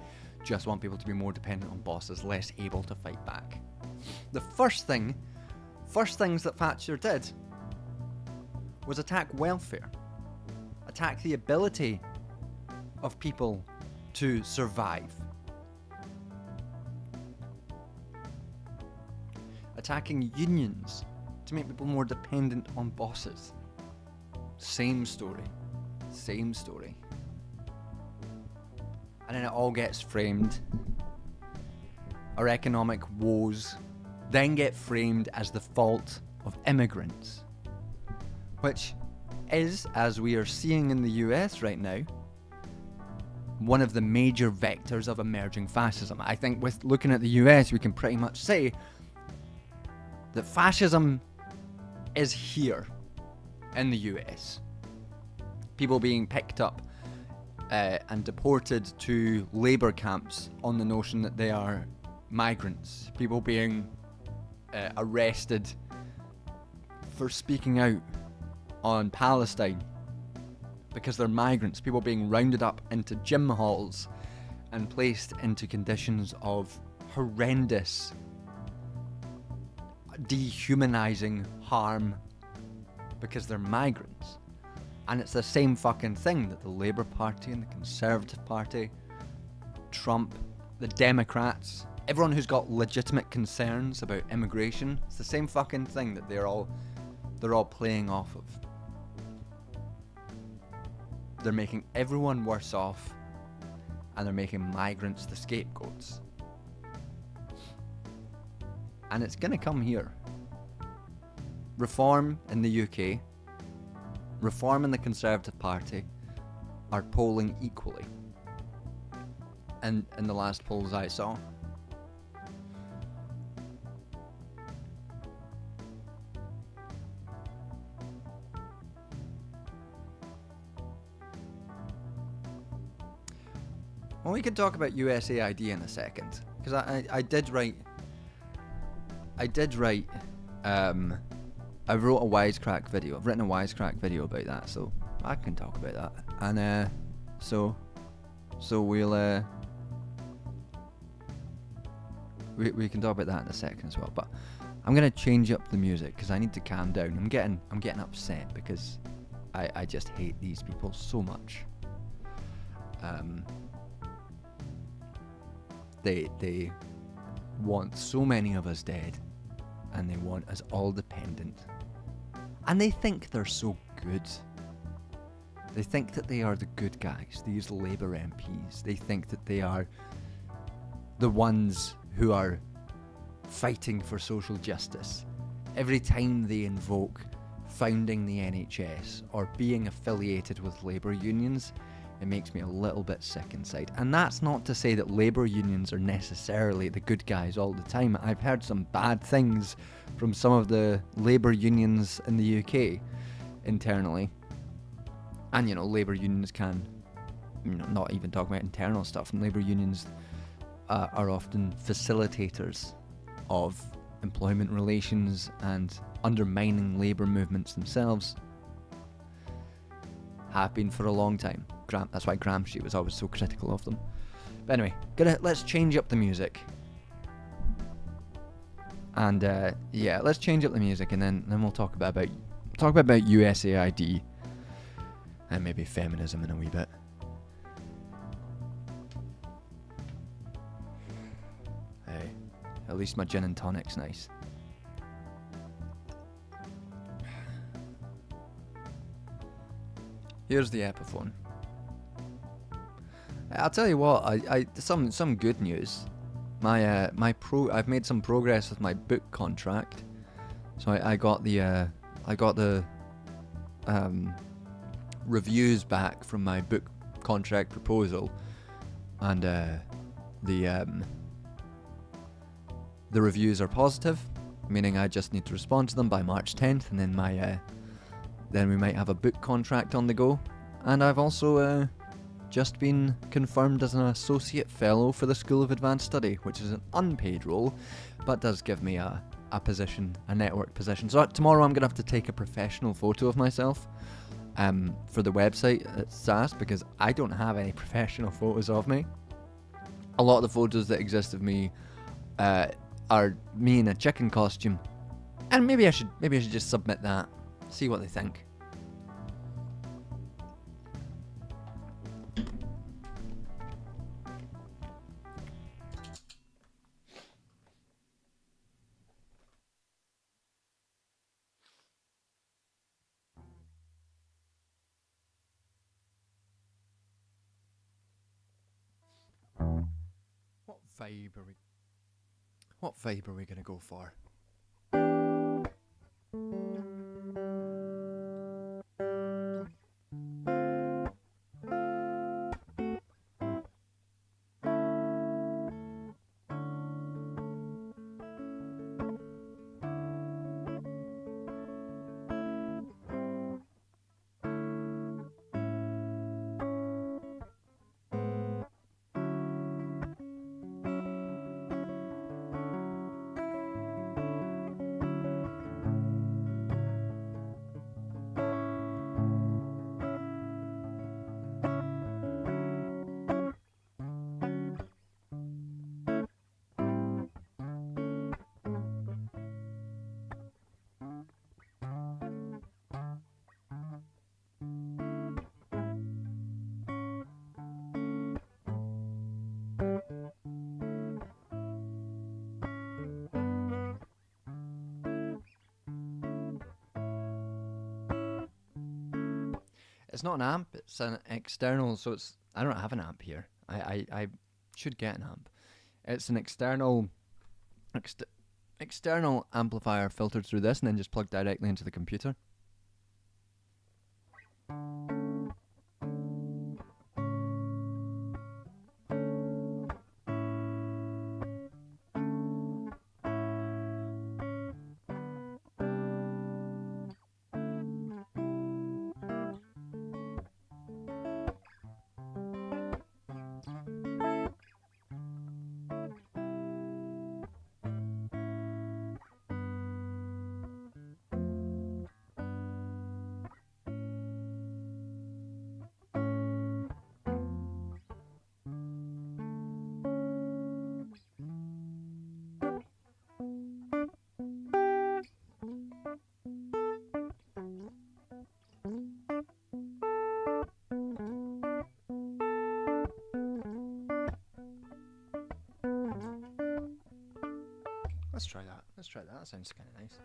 just want people to be more dependent on bosses, less able to fight back. The first things that Thatcher did was attack welfare. Attack the ability of people to survive. Attacking unions to make people more dependent on bosses. Same story. And then it all gets framed. Our economic woes then get framed as the fault of immigrants. Which is, as we are seeing in the US right now, one of the major vectors of emerging fascism. I think with looking at the US, we can pretty much say that fascism is here in the US. People being picked up and deported to labour camps on the notion that they are migrants. People being arrested for speaking out on Palestine because they're migrants. People being rounded up into gym halls and placed into conditions of horrendous, dehumanizing harm because they're migrants. And it's the same fucking thing that the Labour Party and the Conservative Party, Trump, the Democrats, everyone who's got legitimate concerns about immigration, it's the same fucking thing that they're all playing off of. They're making everyone worse off, and they're making migrants the scapegoats. And it's gonna come here. Reform in the UK, Reform in the Conservative Party are polling equally. And in the last polls I saw. Well, we could talk about USAID in a second, because I did write. I wrote a wisecrack video. I've written a wisecrack video about that, so I can talk about that. And so we'll we can talk about that in a second as well. But I'm gonna change up the music because I need to calm down. I'm getting upset because I just hate these people so much. They want so many of us dead, and they want us all dependent. And they think they're so good. They think that they are the good guys, these Labour MPs. They think that they are the ones who are fighting for social justice. every time they invoke founding the NHS or being affiliated with labour unions, it makes me a little bit sick inside. And that's not to say that labour unions are necessarily the good guys all the time. I've heard some bad things from some of the labour unions in the UK internally. And, labour unions can, not even talking about internal stuff, and labour unions are often facilitators of employment relations and undermining labour movements themselves. Have been for a long time. That's why Gramsci was always so critical of them. But anyway, let's change up the music. And let's change up the music, and then we'll talk about USAID and maybe feminism in a wee bit. Hey, at least my gin and tonic's nice. Here's the Epiphone. I'll tell you what, I some good news. I've made some progress with my book contract. So I got the reviews back from my book contract proposal, and the reviews are positive, meaning I just need to respond to them by March 10th, and then we might have a book contract on the go. And I've also just been confirmed as an associate fellow for the School of Advanced Study, which is an unpaid role, but does give me a position, a network position. So tomorrow I'm going to have to take a professional photo of myself for the website at SAS, because I don't have any professional photos of me. A lot of the photos that exist of me are me in a chicken costume, and maybe I should just submit that, see what they think. What vibe are we gonna go for? It's not an amp, it's an external, so I don't have an amp here. I should get an amp. It's an external amplifier filtered through this and then just plugged directly into the computer. Let's try that. That sounds kind of nice.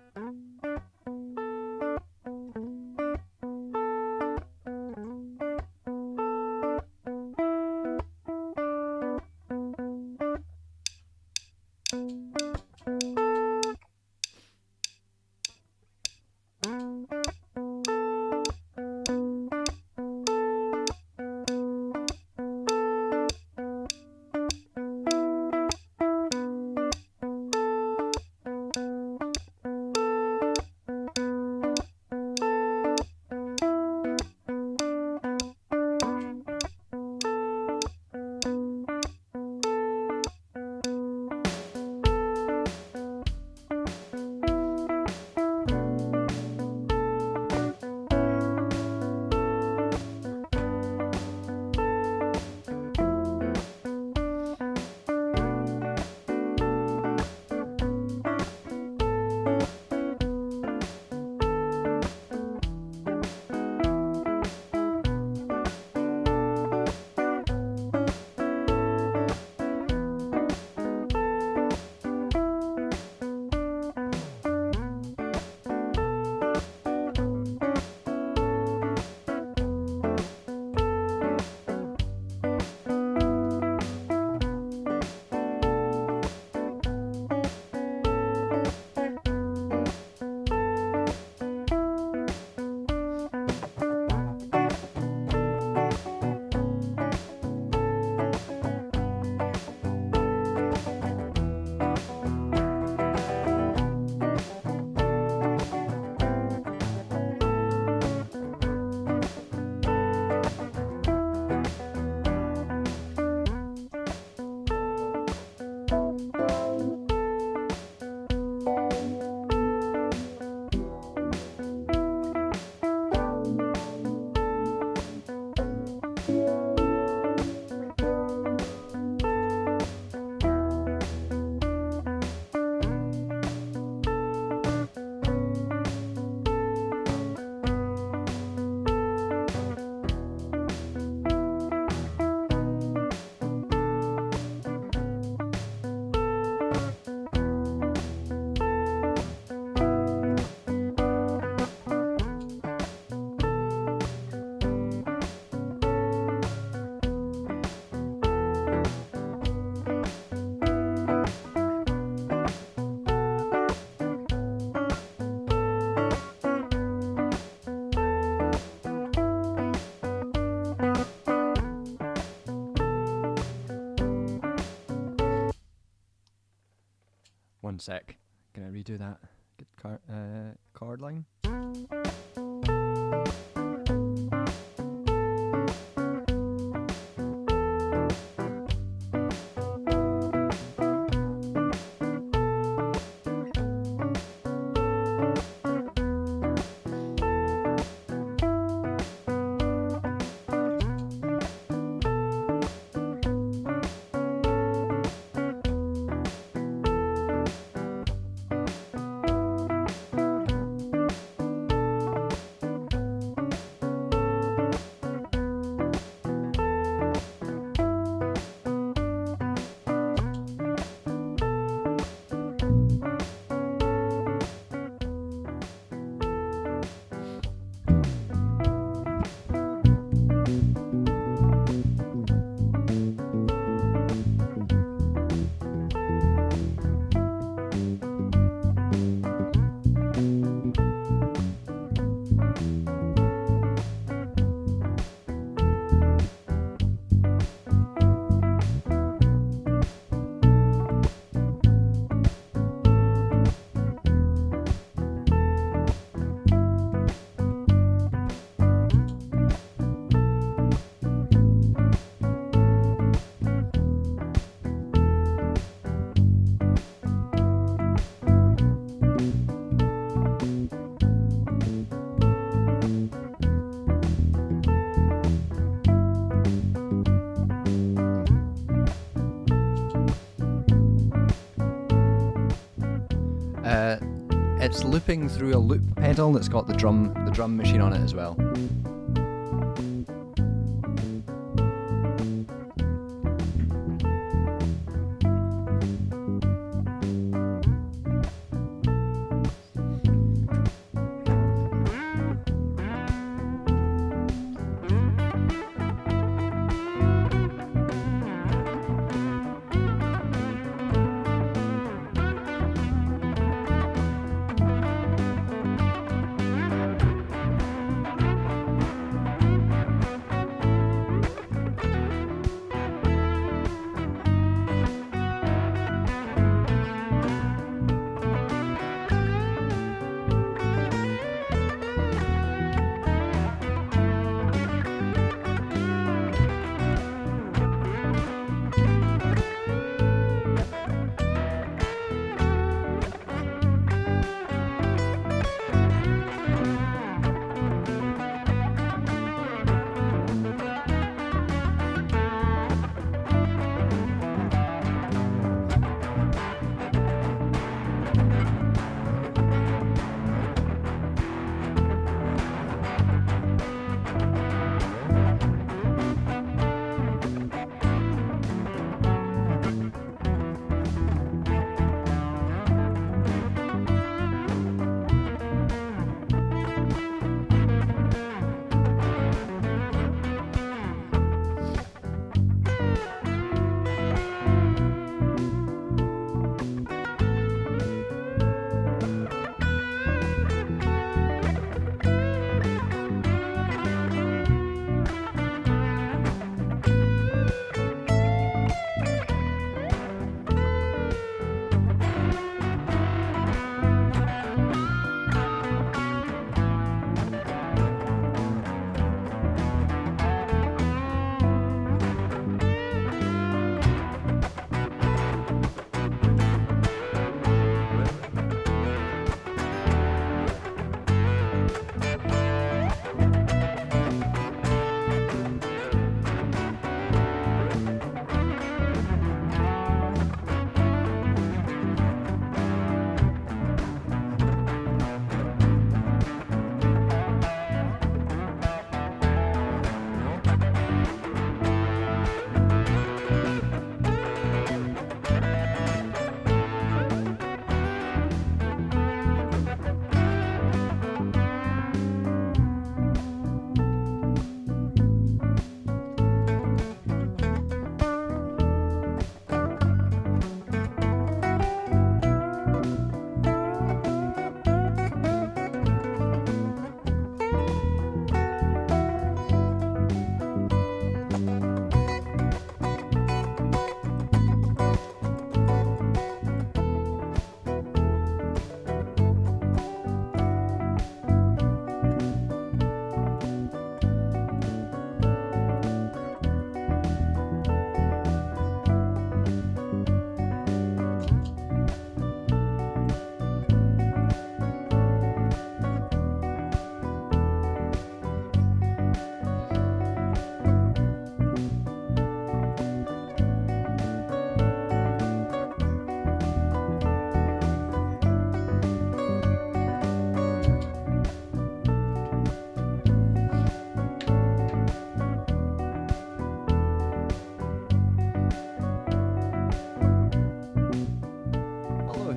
One sec. Can I redo that? Get chord line. It's looping through a loop pedal that's got the drum machine on it as well.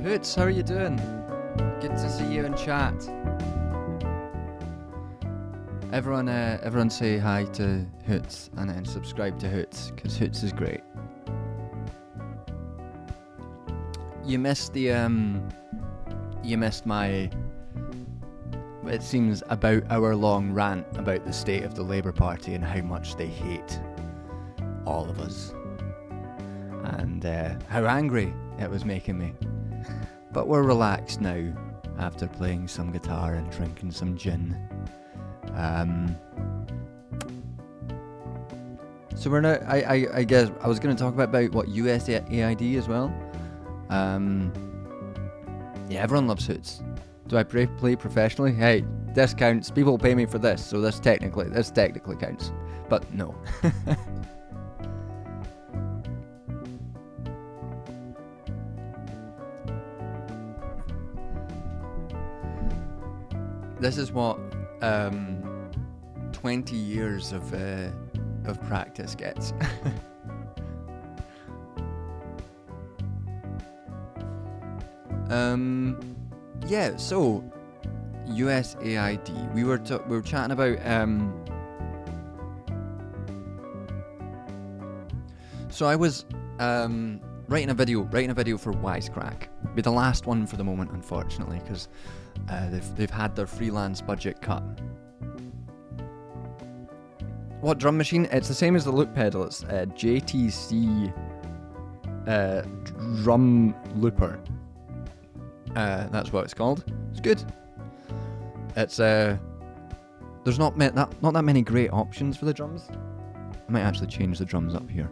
Hoots, how are you doing? Good to see you in chat. Everyone say hi to Hoots and then subscribe to Hoots, because Hoots is great. You missed my, it seems, about hour-long rant about the state of the Labour Party and how much they hate all of us. And how angry it was making me. But we're relaxed now, after playing some guitar and drinking some gin. So we're now, I guess, I was going to talk about what, USAID as well. Yeah, everyone loves Hoots. Do I play professionally? Hey, this counts. People pay me for this, so this technically counts. But no. This is what 20 years of practice gets. Yeah, so USAID. We were chatting about so I was writing a video for Wisecrack. Be the last one for the moment, unfortunately, because they've had their freelance budget cut. What drum machine? It's the same as the loop pedal. It's JTC drum looper. That's what it's called. It's good. It's there's not that many great options for the drums. I might actually change the drums up here.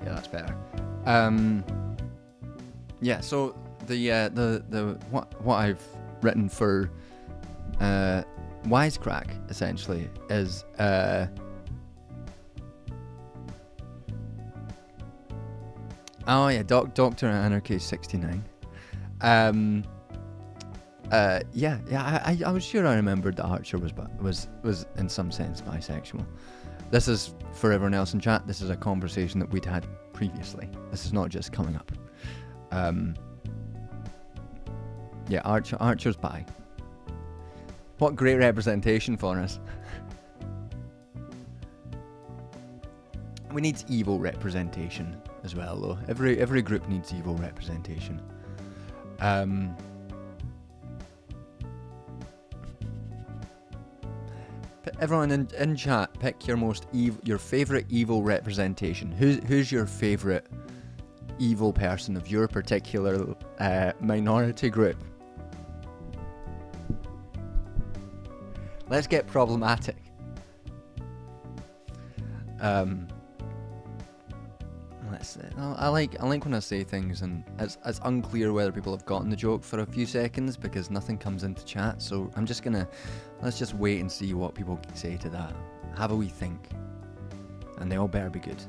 Yeah, that's better. Yeah, so the what I've written for Wisecrack essentially is oh yeah, Dr. Anarchy 69. I was sure I remembered that Archer was in some sense bisexual. This is, for everyone else in chat, this is a conversation that we'd had previously. This is not just coming up. Yeah, Archer's bi. What great representation for us. We need evil representation as well, though. Every group needs evil representation. Everyone in chat, pick your favorite evil representation. Who's your favorite evil person of your particular minority group? Let's get problematic. Let's see. I like when I say things and it's unclear whether people have gotten the joke for a few seconds because nothing comes into chat. So let's just wait and see what people say to that. Have a wee think, and they all better be good.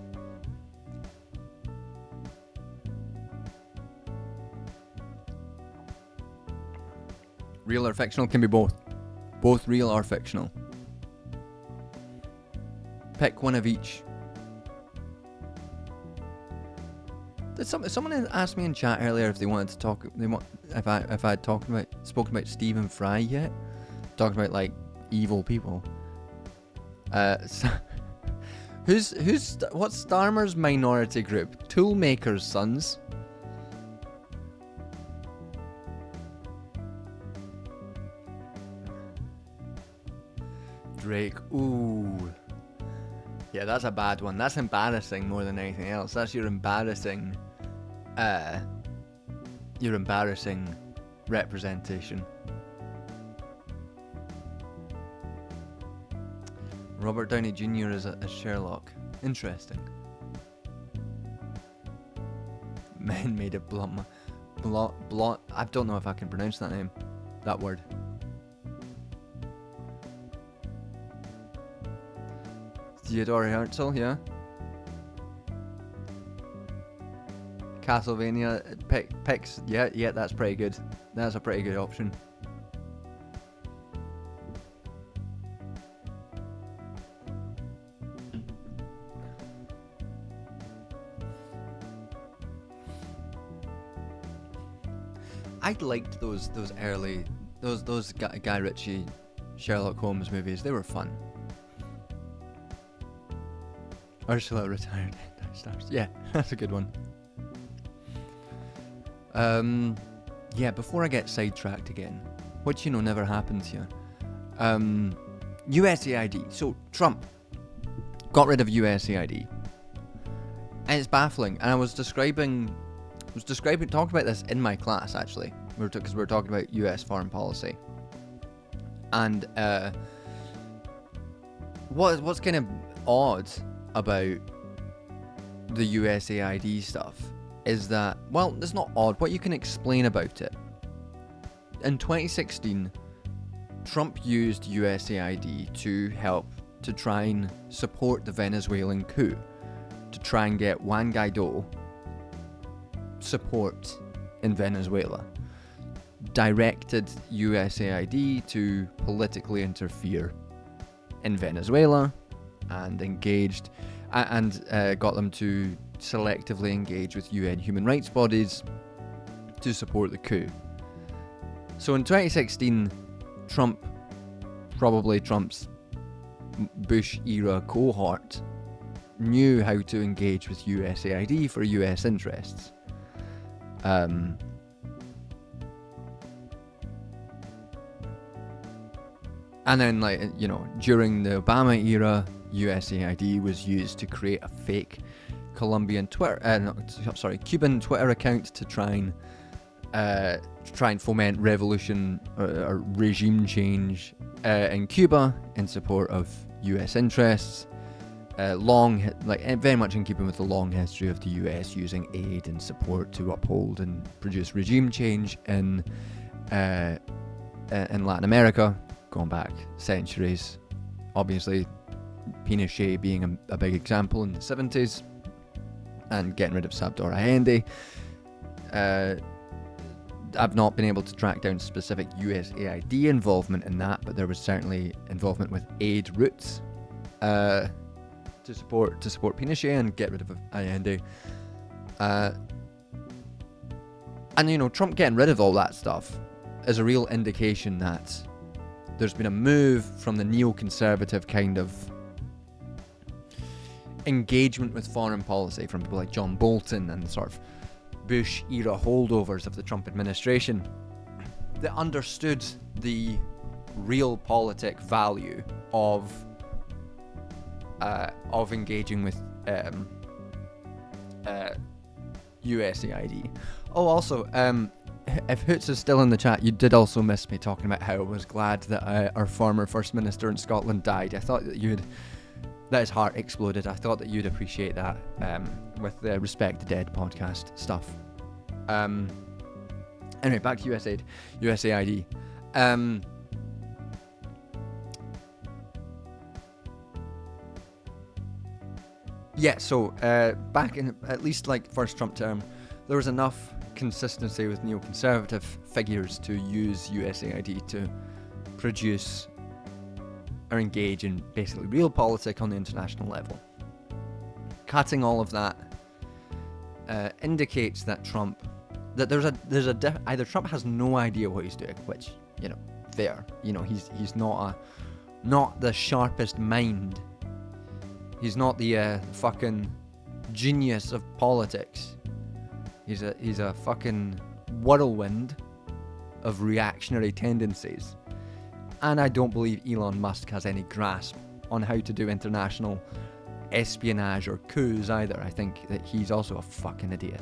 Real or fictional? Can be both. Both real or fictional. Pick one of each. Did someone asked me in chat earlier if they wanted to talk? If I had spoken about Stephen Fry yet? Talking about like evil people. So what's Starmer's minority group? Toolmaker's sons. Drake. Ooh. Yeah, that's a bad one. That's embarrassing more than anything else. That's your embarrassing representation. Robert Downey Jr. as Sherlock. Interesting. Men made of blonde. I don't know if I can pronounce that word. Theodore Herzl, yeah. Castlevania picks. Yeah, that's pretty good. That's a pretty good option. I liked those early those Guy Ritchie Sherlock Holmes movies. They were fun. Ursula retired. Stars. Yeah, that's a good one. Yeah, before I get sidetracked again, which never happens here. USAID. So Trump got rid of USAID, and it's baffling. And I was talking about this in my class actually, because we were talking about US foreign policy. And what's kind of odd about the USAID stuff is that, well, it's not odd. What you can explain about it. In 2016, Trump used USAID to help to try and support the Venezuelan coup, to try and get Juan Guaido support in Venezuela. Directed USAID to politically interfere in Venezuela and engaged and got them to selectively engage with UN human rights bodies to support the coup. So in 2016, Trump's Bush-era cohort knew how to engage with USAID for US interests. And then, during the Obama era, USAID was used to create a fake Cuban Twitter account to try and foment revolution or regime change in Cuba in support of US interests. Very much in keeping with the long history of the US using aid and support to uphold and produce regime change in Latin America, going back centuries. Obviously, Pinochet being a big example in the 70s, and getting rid of Salvador Allende. I've not been able to track down specific USAID involvement in that, but there was certainly involvement with aid routes to support Pinochet and get rid of Allende. And Trump getting rid of all that stuff is a real indication that there's been a move from the neoconservative kind of engagement with foreign policy from people like John Bolton and the sort of Bush-era holdovers of the Trump administration that understood the realpolitik value of engaging with USAID. Oh, also, if Hoots is still in the chat, you did also miss me talking about how I was glad that our former First Minister in Scotland died. I thought that his heart exploded. I thought that you'd appreciate that with the Respect the Dead podcast stuff. Anyway, back to USAID. Yeah, so back in at least first Trump term, there was enough consistency with neoconservative figures to use USAID to produce or engage in basically realpolitik on the international level. Cutting all of that indicates that either Trump has no idea what he's doing, which fair. He's not the sharpest mind. He's not the fucking genius of politics. He's a fucking whirlwind of reactionary tendencies. And I don't believe Elon Musk has any grasp on how to do international espionage or coups either. I think that he's also a fucking idiot.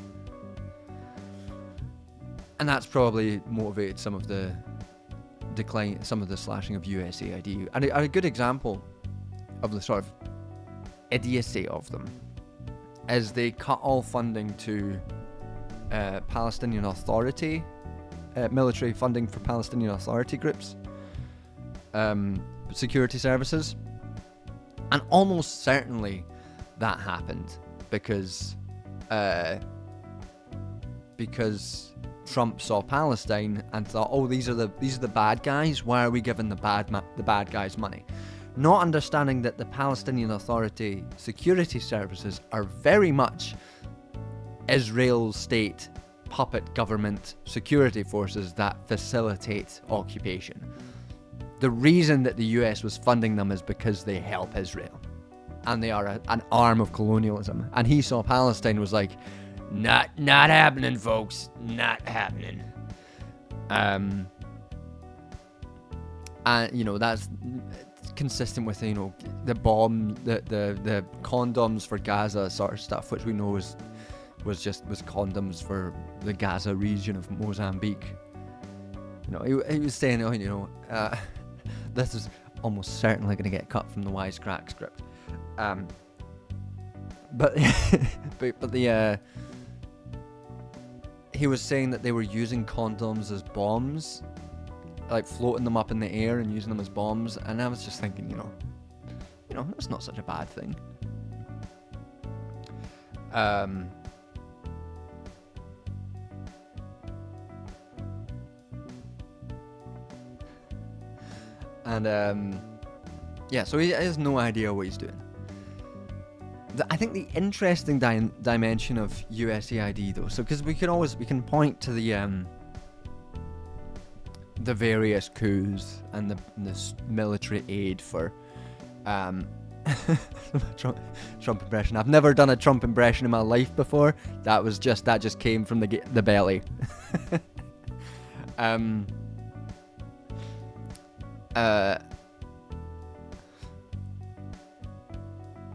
And that's probably motivated some of the decline, some of the slashing of USAID. And a good example of the sort of idiocy of them is they cut all funding to Palestinian Authority, military funding for Palestinian Authority groups, security services. And almost certainly that happened because because Trump saw Palestine and thought, oh, these are the bad guys. Why are we giving the bad guys money? Not understanding that the Palestinian Authority security services are very much Israel's state puppet government security forces that facilitate occupation. The reason that the US was funding them is because they help Israel, and they are an arm of colonialism. And he saw Palestine and was like, not happening, folks, not happening. And you know, that's consistent with, you know, the condoms for Gaza sort of stuff, which we know was condoms for the Gaza region of Mozambique. You know, he was saying, oh, you know, this is almost certainly going to get cut from the Wisecrack script. But he was saying that they were using condoms as bombs, like floating them up in the air and using them as bombs, and I was just thinking, you know, that's not such a bad thing. Yeah, so he has no idea what he's doing. I think the interesting dimension of USAID, though, so because we can point to the various coups and the military aid for Trump impression. I've never done a Trump impression in my life before. That just came from the belly.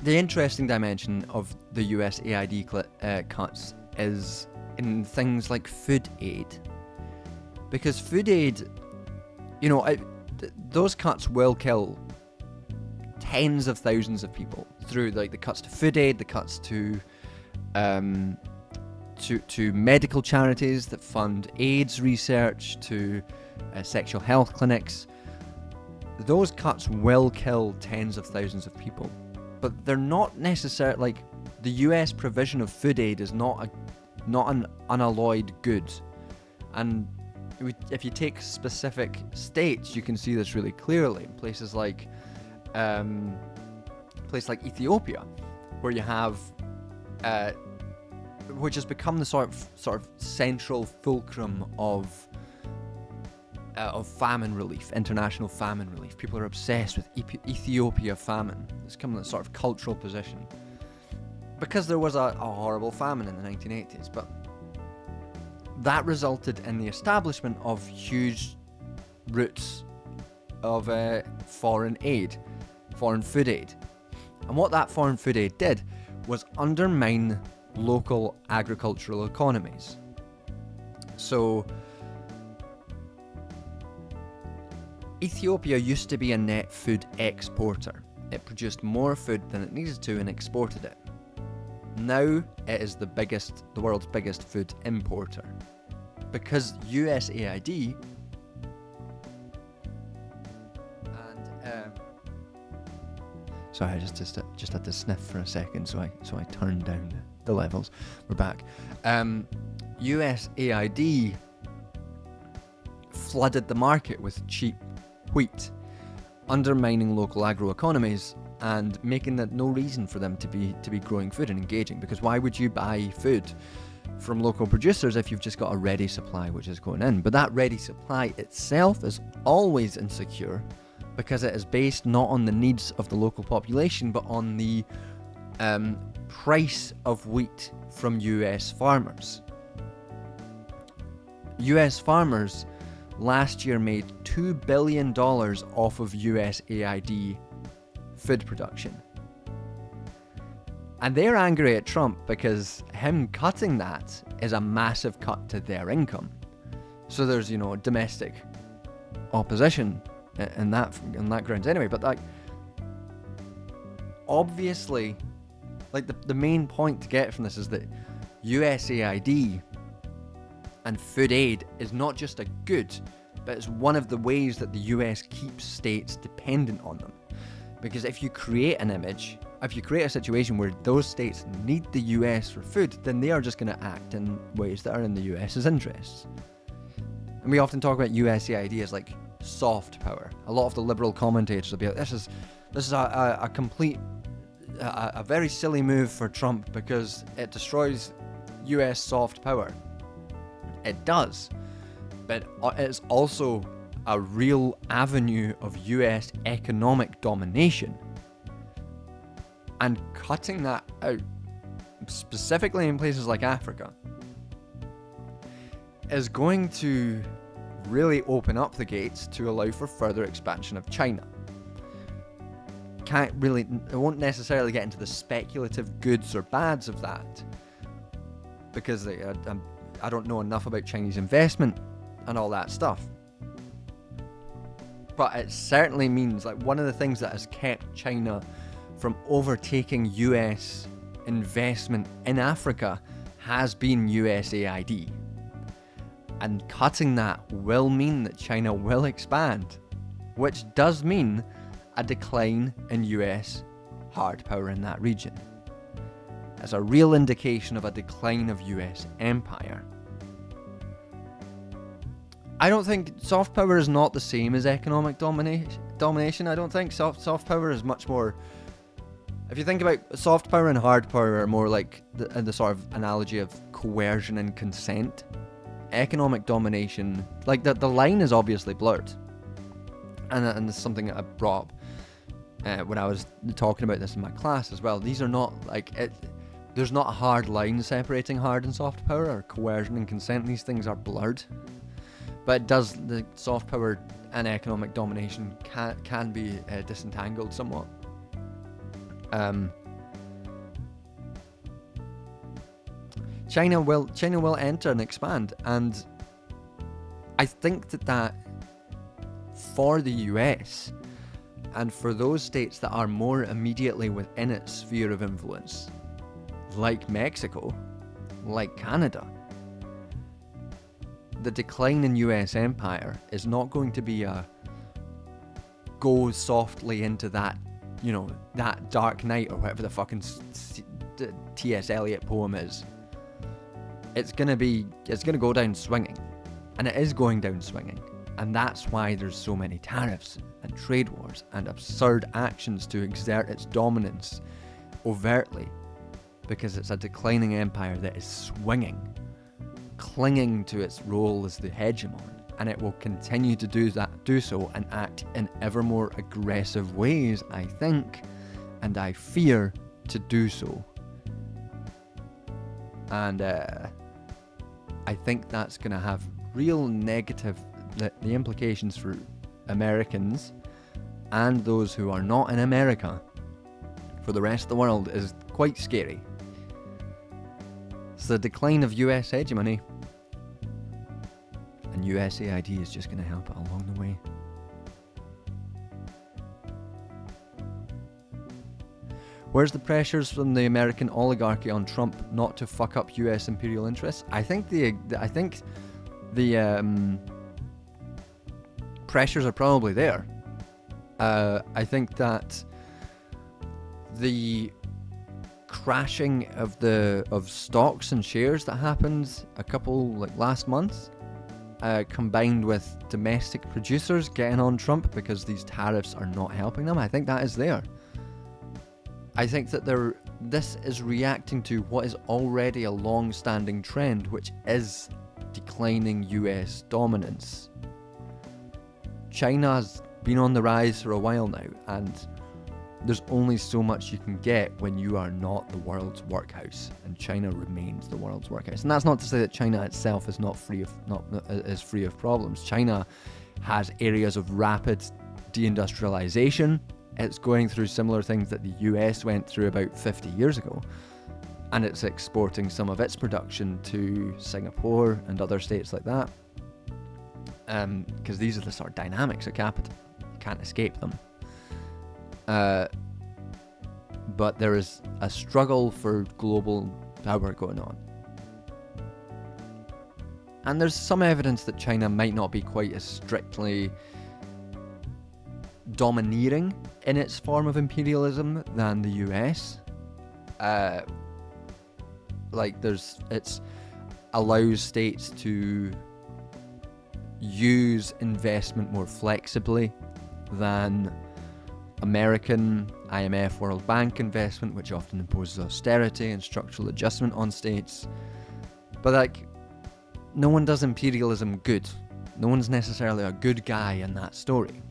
The interesting dimension of the USAID cuts is in things like food aid. Because food aid, you know, those cuts will kill tens of thousands of people through like the cuts to food aid, the cuts to medical charities that fund AIDS research, to sexual health clinics. Those cuts will kill tens of thousands of people. But they're not necessarily, like, the US provision of food aid is not an unalloyed good. And if you take specific states, you can see this really clearly. Places like Ethiopia, where you have, which has become the sort of central fulcrum of famine relief, international famine relief. People are obsessed with Ethiopia famine. It's become a sort of cultural position. Because there was a horrible famine in the 1980s, but that resulted in the establishment of huge routes of foreign food aid. And what that foreign food aid did was undermine local agricultural economies. So Ethiopia used to be a net food exporter. It produced more food than it needed to and exported it. Now it is the world's biggest food importer. Because USAID and sorry, I just had to sniff for a second, so I turned down the levels. We're back. USAID flooded the market with cheap wheat, undermining local agro-economies and making that no reason for them to be growing food and engaging. Because why would you buy food from local producers if you've just got a ready supply which is going in? But that ready supply itself is always insecure, because it is based not on the needs of the local population, but on the price of wheat from US farmers. US farmers last year made $2 billion off of USAID food production. And they're angry at Trump because him cutting that is a massive cut to their income. So there's, you know, domestic opposition in that grounds anyway. But like, obviously, like the main point to get from this is that USAID and food aid is not just a good, but it's one of the ways that the US keeps states dependent on them. Because if you create an image, if you create a situation where those states need the US for food, then they are just going to act in ways that are in the US's interests. And we often talk about USAID as like soft power. A lot of the liberal commentators will be like, this is a complete, a very silly move for Trump because it destroys US soft power. It does, but it's also a real avenue of US economic domination. And cutting that out, specifically in places like Africa, is going to really open up the gates to allow for further expansion of China. It won't necessarily get into the speculative goods or bads of that, because I don't know enough about Chinese investment and all that stuff. But it certainly means, like, one of the things that has kept China from overtaking US investment in Africa has been USAID. And cutting that will mean that China will expand, which does mean a decline in US hard power in that region. It's a real indication of a decline of US empire. I don't think soft power is not the same as economic domination. I don't think soft power is much more... If you think about soft power and hard power are more like the sort of analogy of coercion and consent. Economic domination, like the line is obviously blurred. And it's something that I brought up when I was talking about this in my class as well. These are not like... There's not a hard line separating hard and soft power or coercion and consent. These things are blurred. But the soft power and economic domination can be disentangled somewhat. China will enter and expand, and I think that for the US and for those states that are more immediately within its sphere of influence, like Mexico, like Canada, the decline in US empire is not going to be a go softly into that, that dark night or whatever the fucking T.S. Eliot poem is. It's gonna go down swinging, and it is going down swinging, and that's why there's so many tariffs and trade wars and absurd actions to exert its dominance overtly, because it's a declining empire that is swinging, clinging to its role as the hegemon, and it will continue to do so and act in ever more aggressive ways, I think, and I fear to do so. And I think that's going to have real negative, the implications for Americans and those who are not in America, for the rest of the world, is quite scary. It's the decline of US hegemony. And USAID is just going to help it along the way. Where's the pressures from the American oligarchy on Trump not to fuck up US imperial interests? I think the pressures are probably there. I think that the crashing of stocks and shares that happened last month, combined with domestic producers getting on Trump because these tariffs are not helping them, I think that is there. I think that this is reacting to what is already a long-standing trend, which is declining US dominance. China's been on the rise for a while now, and there's only so much you can get when you are not the world's workhouse, and China remains the world's workhouse. And that's not to say that China itself is is free of problems. China has areas of rapid deindustrialization. It's going through similar things that the US went through about 50 years ago, and it's exporting some of its production to Singapore and other states like that, because these are the sort of dynamics of capital. You can't escape them. But there is a struggle for global power going on. And there's some evidence that China might not be quite as strictly domineering in its form of imperialism than the US. It's allows states to use investment more flexibly than American IMF World Bank investment, which often imposes austerity and structural adjustment on states. But no one does imperialism good. No one's necessarily a good guy in that story.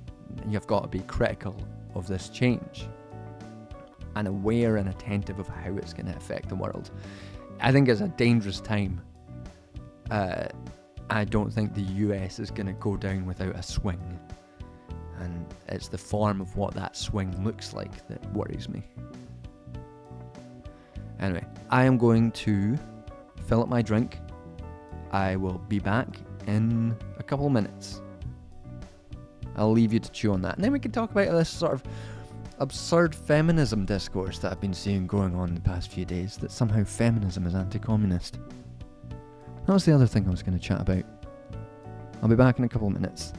You've got to be critical of this change and aware and attentive of how it's going to affect the world. I think it's a dangerous time. I don't think the US is going to go down without a swing. And it's the form of what that swing looks like that worries me. Anyway, I am going to fill up my drink. I will be back in a couple of minutes. I'll leave you to chew on that. And then we can talk about this sort of absurd feminism discourse that I've been seeing going on the past few days, that somehow feminism is anti-communist. That was the other thing I was going to chat about. I'll be back in a couple of minutes.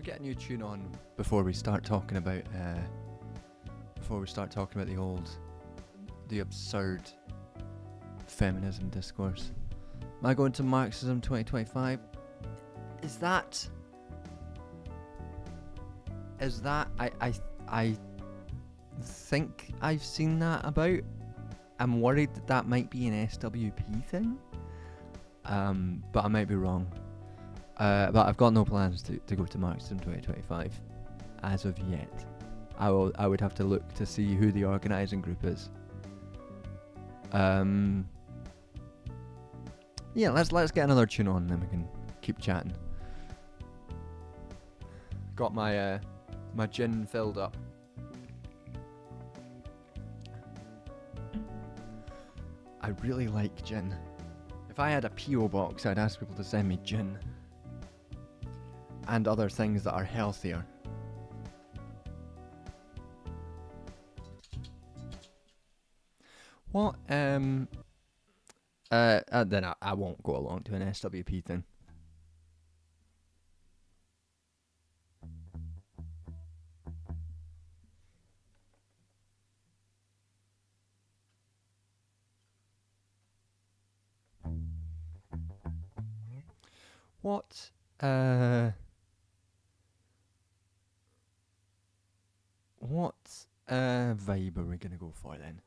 Get a new tune on before we start talking about the absurd feminism discourse. Am I going to Marxism 2025? Is that I think I've seen that about. I'm worried that might be an SWP thing, but I might be wrong. But I've got no plans to go to Marxism 2025 as of yet. I would have to look to see who the organising group is. Yeah, let's get another tune on, and then we can keep chatting. Got my my gin filled up. I really like gin. If I had a P.O. box, I'd ask people to send me gin. And other things that are healthier. What, then I won't go along to an SWP thing. What vibe are we gonna go for then?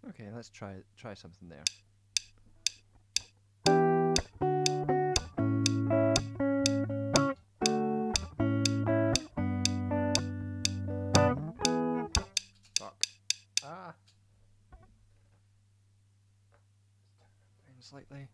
Okay, let's try something there. Fuck. Ah. Slightly.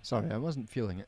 Sorry, I wasn't feeling it.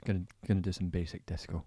We're gonna do some basic disco.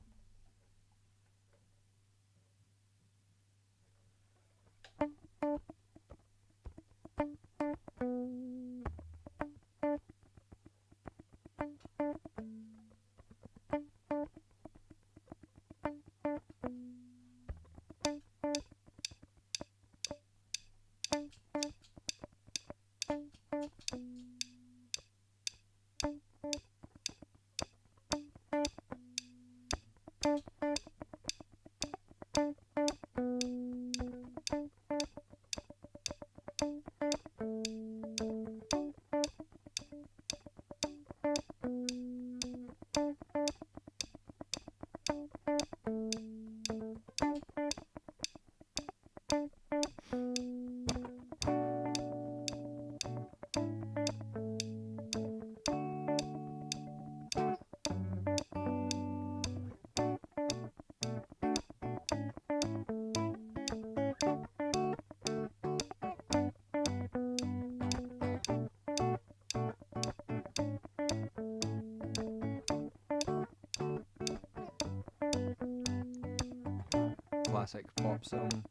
Classic pop song.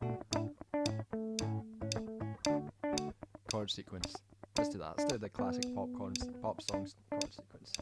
Chord sequence. Let's do that. Let's do the classic pop songs chord sequence.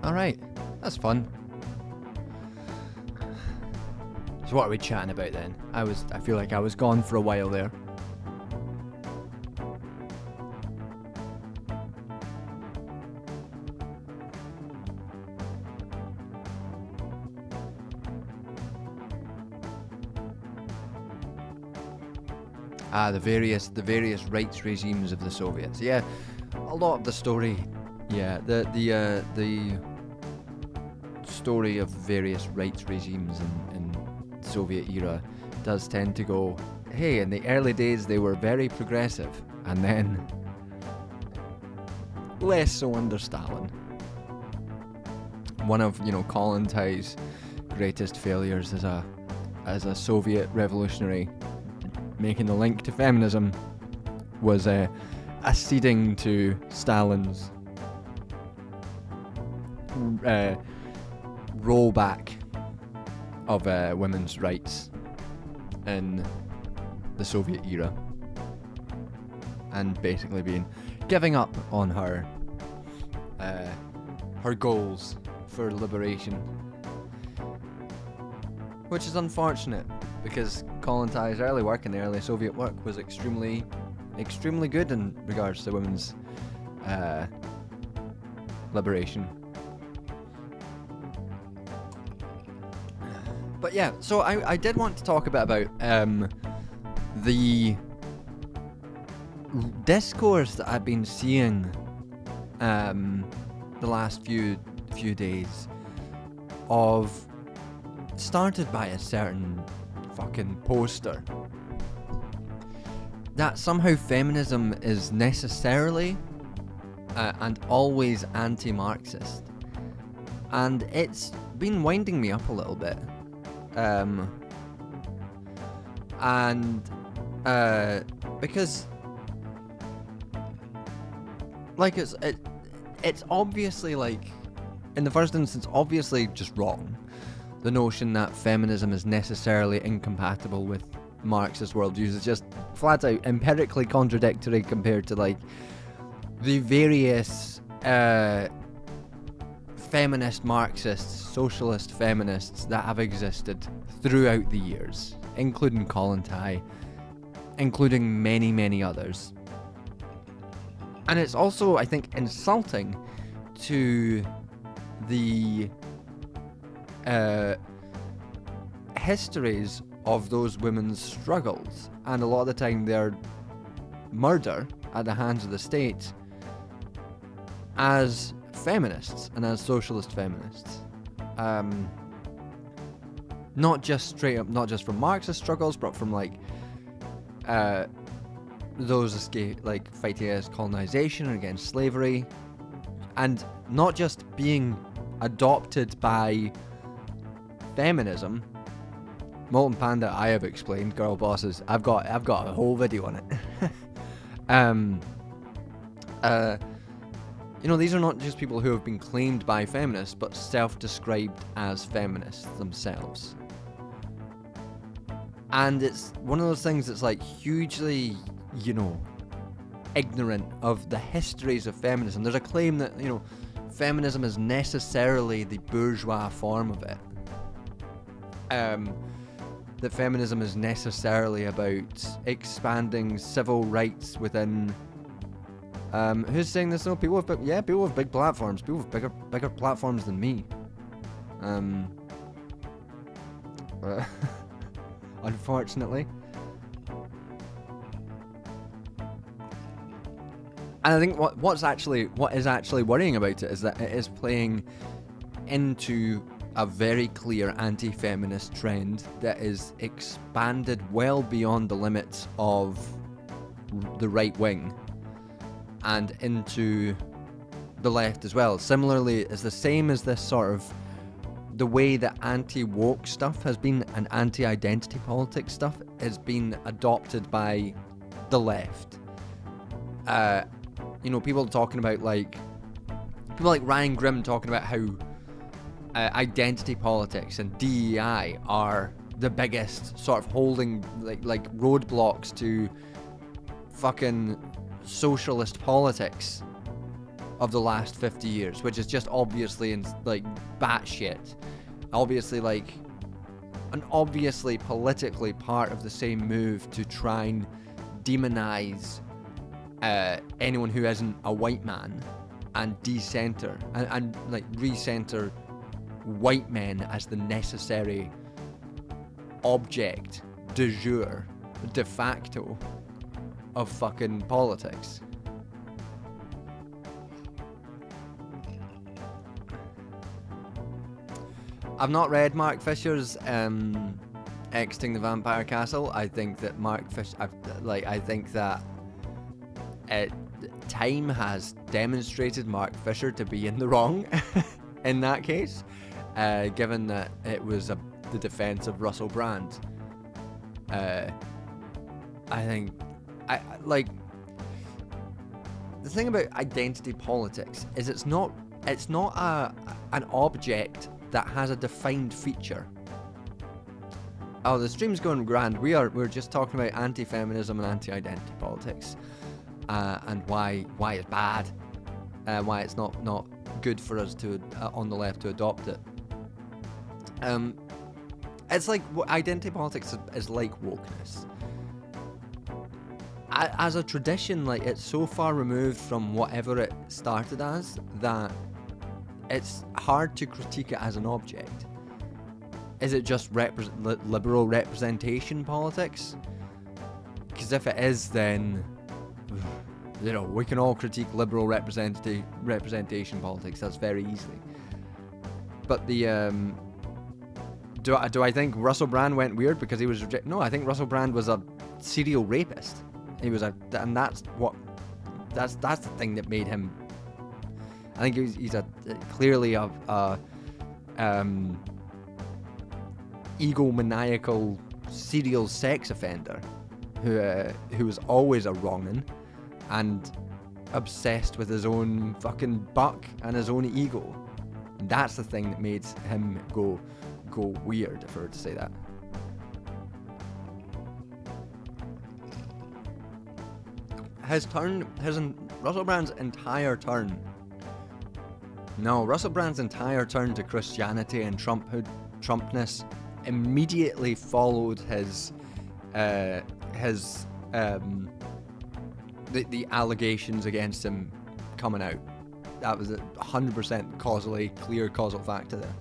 Alright, that's fun. So what are we chatting about then? I feel like I was gone for a while there. The various rights regimes of the Soviets. Yeah, a lot of the story. Yeah, the story of various rights regimes in Soviet era does tend to go, hey, in the early days they were very progressive, and then less so under Stalin. One of Kollontaj's greatest failures as a Soviet revolutionary, making the link to feminism, was acceding to Stalin's rollback of women's rights in the Soviet era, and basically giving up on her goals for liberation, which is unfortunate because Kollontaj's early work and the early Soviet work was extremely good in regards to women's liberation. But yeah, so I did want to talk a bit about the discourse that I've been seeing the last few days, started by a certain fucking poster, that somehow feminism is necessarily and always anti-Marxist, and it's been winding me up a little bit. Because like it's obviously, like, in the first instance, obviously just wrong, the notion that feminism is necessarily incompatible with Marxist worldviews. Is just flat out empirically contradictory compared to like the various feminist Marxists, socialist feminists that have existed throughout the years, including Kollontaj, including many others. And it's also, I think, insulting to the histories of those women's struggles, and a lot of the time their murder at the hands of the state, as feminists and as socialist feminists. Not just straight up, not just from Marxist struggles, but from like those fighting against colonization and against slavery, and not just being adopted by feminism. Molten Panda, I have explained, girl bosses. I've got a whole video on it. These are not just people who have been claimed by feminists, but self-described as feminists themselves. And it's one of those things that's like hugely, ignorant of the histories of feminism. There's a claim that, feminism is necessarily the bourgeois form of it. That feminism is necessarily about expanding civil rights within... who's saying this though? People with big platforms. People with bigger platforms than me. Unfortunately. And I think what is actually worrying about it is that it is playing into a very clear anti-feminist trend that is expanded well beyond the limits of the right wing and into the left as well. Similarly, it's the same as this sort of the way that anti-woke stuff has been, and anti-identity politics stuff has been adopted by the left. People talking about people like Ryan Grimm talking about how identity politics and DEI are the biggest sort of holding like roadblocks to fucking socialist politics. of the last 50 years, which is just obviously like batshit, obviously like an obviously politically part of the same move to try and demonize anyone who isn't a white man and decenter and like recenter white men as the necessary object de jure, de facto, of fucking politics. I've not read Mark Fisher's Exiting the Vampire Castle. I think that I think that time has demonstrated Mark Fisher to be in the wrong in that case, given that it was the defense of Russell Brand. I think the thing about identity politics is it's not an object that has a defined feature. Oh, the stream's going grand. We're just talking about anti-feminism and anti-identity politics, and why it's bad, and why it's not good for us to on the left to adopt it. It's like identity politics is like wokeness. As a tradition, like, it's so far removed from whatever it started as that it's hard to critique it as an object. Is it just liberal representation politics? Because if it is, then we can all critique liberal representation politics. That's very easily. But the do I think Russell Brand went weird because he was no? I think Russell Brand was a serial rapist. He was and that's the thing that made him. I think he's clearly a egomaniacal serial sex offender who was always a wrong'un and obsessed with his own fucking buck and his own ego. That's the thing that made him go weird, if I were to say that. Russell Brand's entire turn to Christianity and Trumpness immediately followed the allegations against him coming out. That was a 100% clear causal factor there.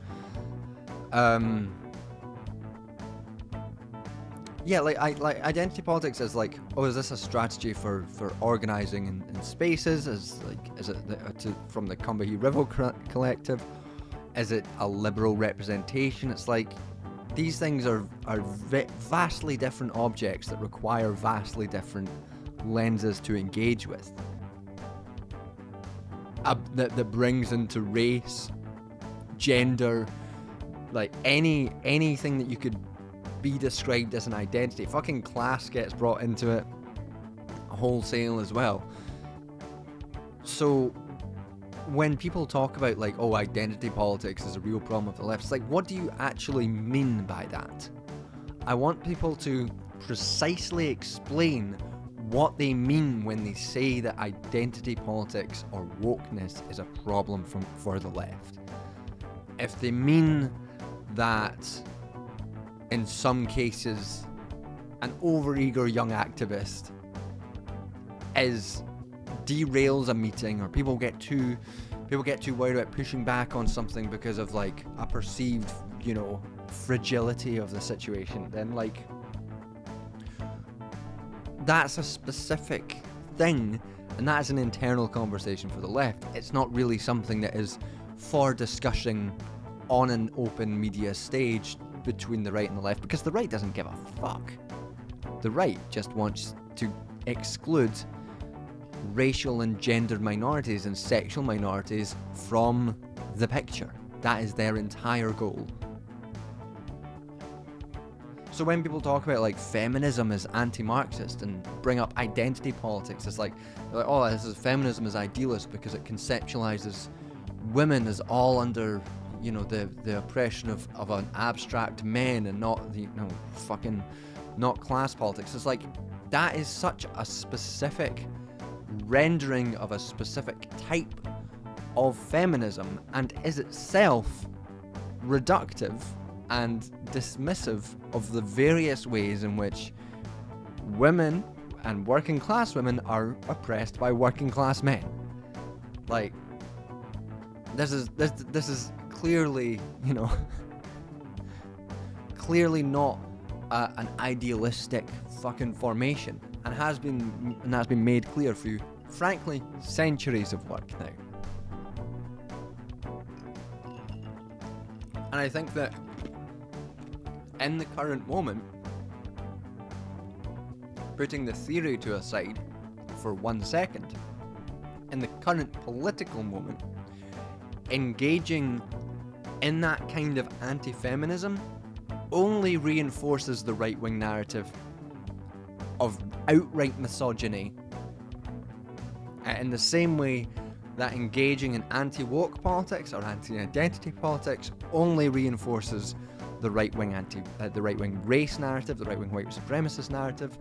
Yeah, like identity politics is like, is this a strategy for organizing in spaces? Is it from the Combahee River Collective? Is it a liberal representation? It's like these things are vastly different objects that require vastly different lenses to engage with. That brings into race, gender, like anything that you could be described as an identity. Fucking class gets brought into it wholesale as well. So when people talk about like, identity politics is a real problem of the left, it's like, what do you actually mean by that? I want people to precisely explain what they mean when they say that identity politics or wokeness is a problem for the left. If they mean that in some cases an overeager young activist derails a meeting, or people get too worried about pushing back on something because of like a perceived fragility of the situation, then like that's a specific thing, and that's an internal conversation for the left. It's not really something that is for discussion on an open media stage between the right and the left, because the right doesn't give a fuck. The right just wants to exclude racial and gendered minorities and sexual minorities from the picture. That is their entire goal. So when people talk about like feminism as anti-Marxist and bring up identity politics, it's like, feminism is idealist because it conceptualizes women as all under the oppression of an abstract men and not not class politics. It's like, that is such a specific rendering of a specific type of feminism and is itself reductive and dismissive of the various ways in which women and working class women are oppressed by working class men. Like, this is clearly, you know, clearly not an idealistic fucking formation, and has been made clear through, frankly, centuries of work now. And I think that in the current moment, putting the theory to a side for 1 second, in the current political moment, engaging in that kind of anti-feminism only reinforces the right-wing narrative of outright misogyny, in the same way that engaging in anti-woke politics or anti-identity politics only reinforces the right-wing race narrative, the right-wing white supremacist narrative,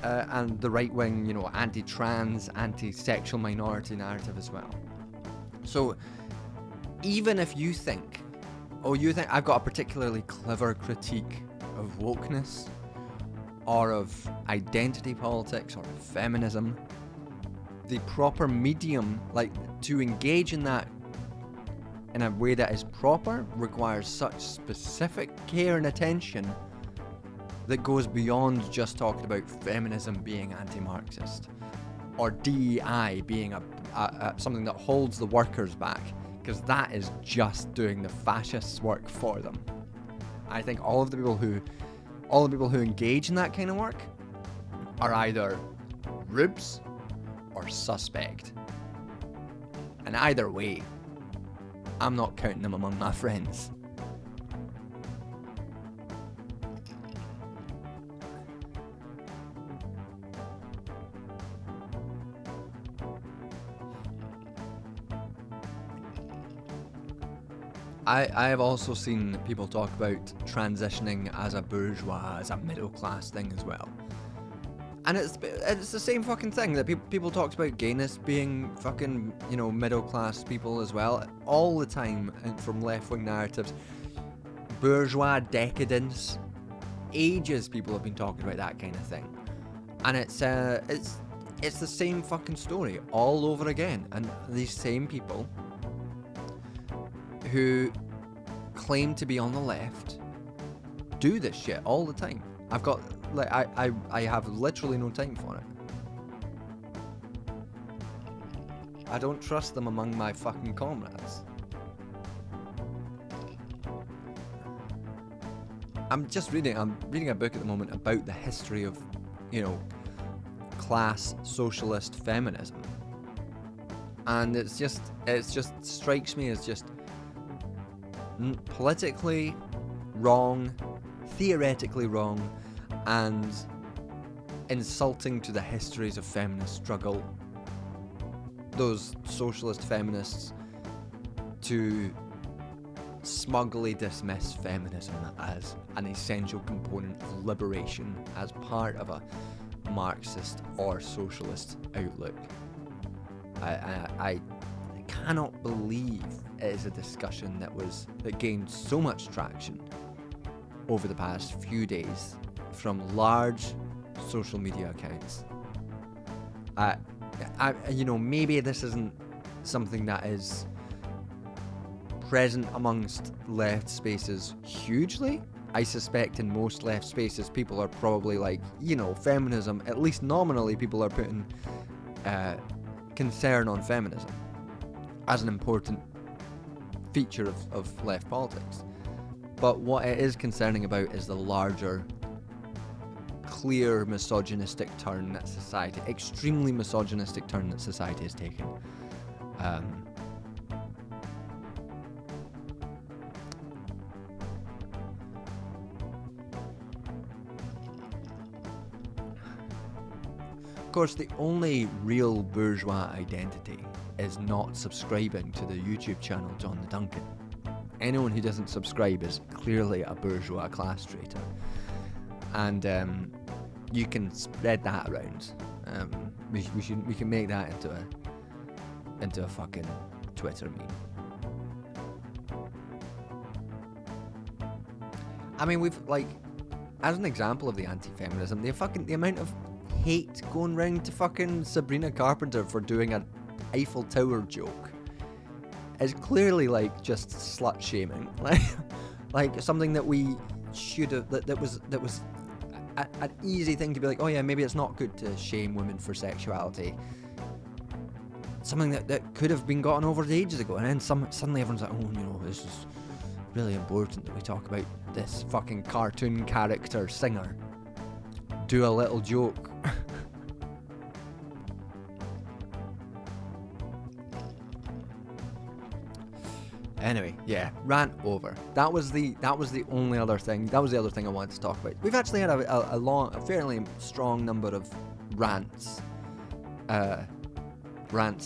and the right-wing, you know, anti-trans, anti-sexual minority narrative as well. So even if you think I've got a particularly clever critique of wokeness, or of identity politics, or of feminism, the proper medium, like, to engage in that in a way that is proper, requires such specific care and attention that goes beyond just talking about feminism being anti-Marxist, or DEI being something that holds the workers back, because that is just doing the fascists' work for them. I think all the people who engage in that kind of work are either rubes or suspect. And either way, I'm not counting them among my friends. I have also seen people talk about transitioning as a bourgeois, as a middle class thing as well. And it's the same fucking thing that people talked about gayness being fucking, you know, middle class people as well, all the time, and from left wing narratives. Bourgeois decadence, ages people have been talking about that kind of thing, and it's the same fucking story all over again. And these same people who claim to be on the left do this shit all the time. I've got, like, I have literally no time for it. I don't trust them among my fucking comrades. I'm reading a book at the moment about the history of, you know, class socialist feminism. And it just strikes me as just politically wrong, theoretically wrong, and insulting to the histories of feminist struggle. Those socialist feminists to smugly dismiss feminism as an essential component of liberation, as part of a Marxist or socialist outlook. I cannot believe it is a discussion that gained so much traction over the past few days from large social media accounts. You know, maybe this isn't something that is present amongst left spaces hugely. I suspect in most left spaces people are probably like, you know, feminism, at least nominally people are putting concern on feminism as an important feature of left politics. But what it is concerning about is the larger, clear misogynistic turn that society, extremely misogynistic turn that society has taken. Of course, the only real bourgeois identity is not subscribing to the YouTube channel John the Duncan. Anyone who doesn't subscribe is clearly a bourgeois class traitor. And you can spread that around. We can make that into a fucking Twitter meme. I mean, we've, like, as an example of the anti-feminism, the amount of hate going round to fucking Sabrina Carpenter for doing an Eiffel Tower joke is clearly, like, just slut shaming. Like something that we should have, that was an easy thing to be like, oh yeah, maybe it's not good to shame women for sexuality. Something that could have been gotten over ages ago, and then suddenly everyone's like, oh, you know, this is really important that we talk about this fucking cartoon character singer. Do a little joke. Anyway, yeah, rant over. That was the only other thing. That was the other thing I wanted to talk about. We've actually had a fairly strong number of rants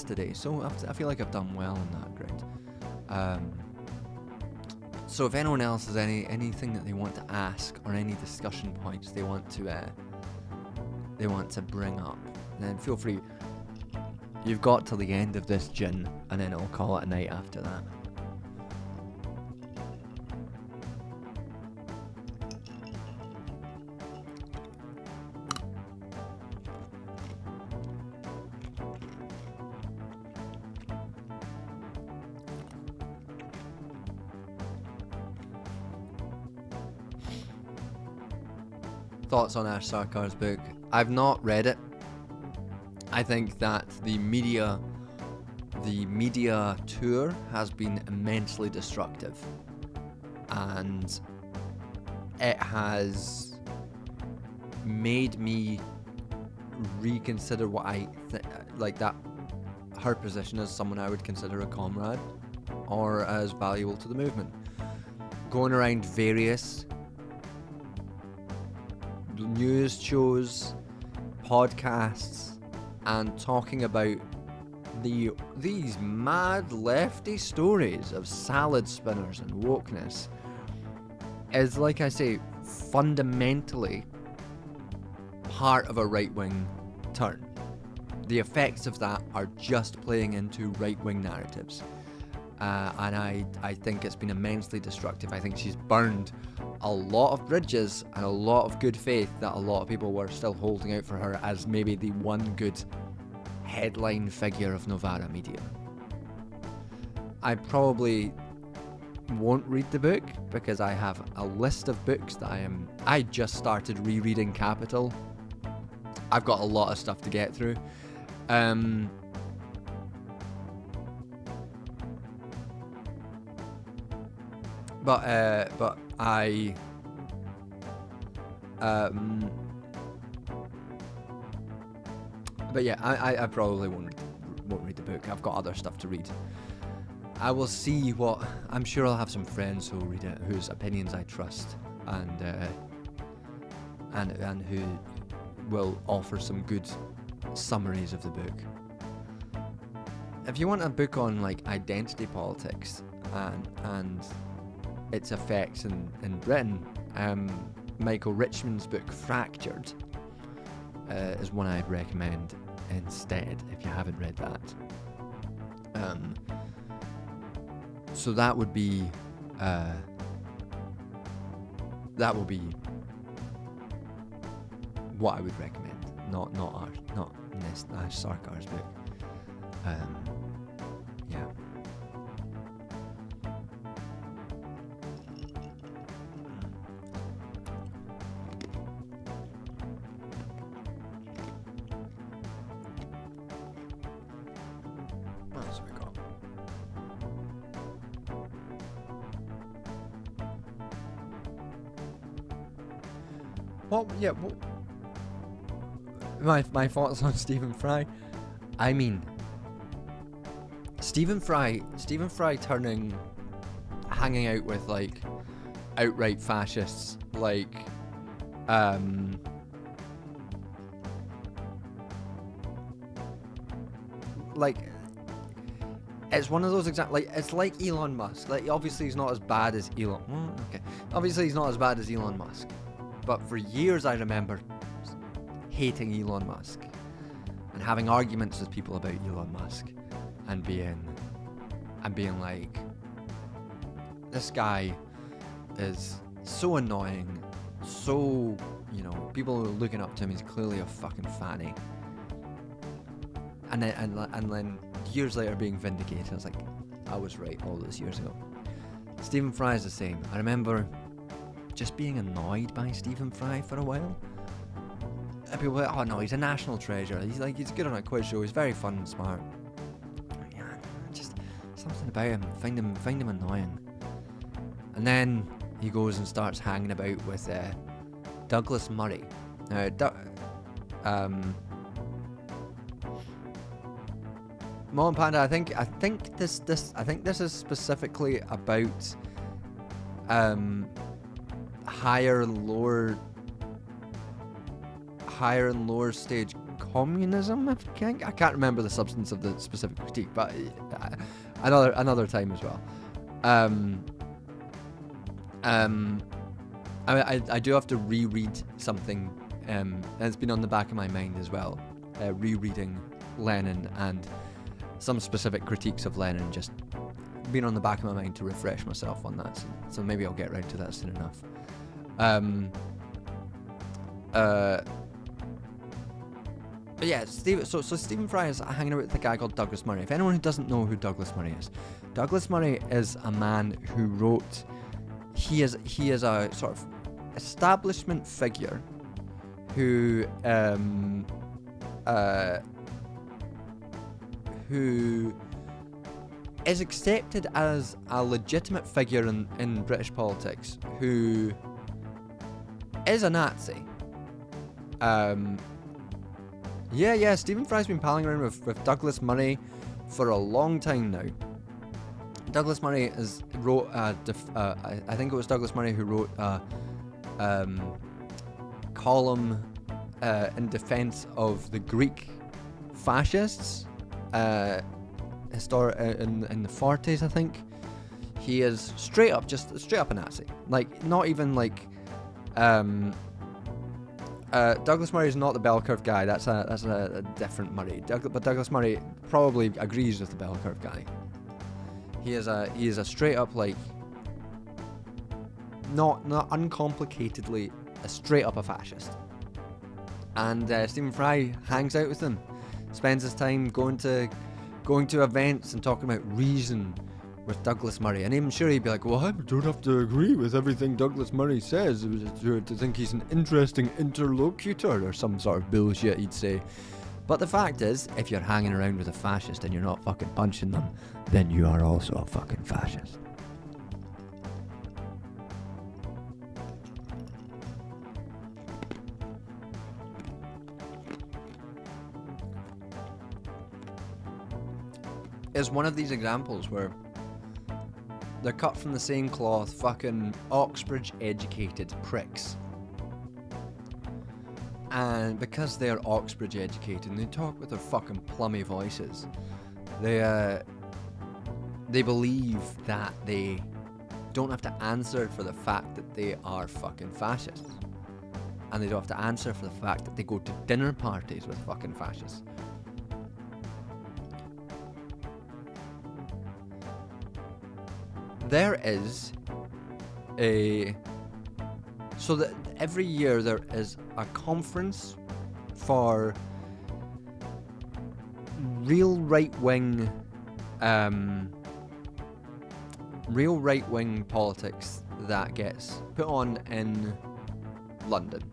today, so I feel like I've done well in that ground. So if anyone else has anything that they want to ask, or any discussion points they want to bring up, then feel free. You've got till the end of this gin, and then I'll call it a night after that. Thoughts on Ash Sarkar's book? I've not read it. I think that the media tour has been immensely destructive, and it has made me reconsider what I like, that her position as someone I would consider a comrade or as valuable to the movement. Going around various news shows, podcasts, and talking about these mad lefty stories of salad spinners and wokeness is, like I say, fundamentally part of a right-wing turn. The effects of that are just playing into right-wing narratives. And I think it's been immensely destructive. I think she's burned a lot of bridges and a lot of good faith that a lot of people were still holding out for her as maybe the one good headline figure of Novara media. I probably won't read the book because I have a list of books that I just started rereading Capital. I've got a lot of stuff to get through. But yeah, I probably won't read the book. I've got other stuff to read. I will see what. I'm sure I'll have some friends who will read it, whose opinions I trust, and who will offer some good summaries of the book. If you want a book on like identity politics and its effects in Britain, Michael Richmond's book Fractured is one I'd recommend instead if you haven't read that. So that would be what I would recommend, not Ash Sarkar's book. Yeah. What else have we got? My thoughts on Stephen Fry. I mean, Stephen Fry hanging out with like outright fascists, like it's one of those it's like Elon Musk. Like, obviously he's not as bad as Elon. Obviously he's not as bad as Elon Musk, but for years I remember hating Elon Musk and having arguments with people about Elon Musk and being and being like, this guy is so annoying, so, you know, people are looking up to him, he's clearly a fucking fanny. And then years later being vindicated, I was like, I was right all those years ago. Stephen Fry is the same. I remember just being annoyed by Stephen Fry for a while. And people were like, oh no, he's a national treasure. He's good on a quiz show. He's very fun and smart. Yeah, just something about him. Find him annoying. And then he goes and starts hanging about with Douglas Murray. Now, Mo and Panda, I think this is specifically about higher and lower stage communism. I can't remember the substance of the specific critique, but another time as well. I do have to reread something, and it's been on the back of my mind as well. Rereading Lenin and some specific critiques of Lenin just been on the back of my mind to refresh myself on that. So maybe I'll get round to that soon enough. But yeah, so Stephen Fry is hanging out with a guy called Douglas Murray. If anyone who doesn't know who Douglas Murray is a man who wrote. He is a sort of establishment figure who is accepted as a legitimate figure in British politics, who is a Nazi. Stephen Fry's been palling around with Douglas Murray for a long time now. Douglas Murray wrote I think it was Douglas Murray who wrote a column in defense of the Greek fascists in the 40s, I think. He is straight up a Nazi. Like, not even like Douglas Murray is not the bell curve guy. That's a different Murray. But Douglas Murray probably agrees with the bell curve guy. He is a straight up, like, not uncomplicatedly a straight up a fascist. And Stephen Fry hangs out with him, spends his time going to events and talking about reason with Douglas Murray. And I'm sure he'd be like, well, I don't have to agree with everything Douglas Murray says to think he's an interesting interlocutor or some sort of bullshit he'd say. But the fact is, if you're hanging around with a fascist and you're not fucking punching them, then you are also a fucking fascist. Is one of these examples where they're cut from the same cloth, fucking Oxbridge-educated pricks. And because they're Oxbridge-educated and they talk with their fucking plummy voices, they believe that they don't have to answer for the fact that they are fucking fascists. And they don't have to answer for the fact that they go to dinner parties with fucking fascists. There is so that every year there is a conference for real right-wing politics that gets put on in London.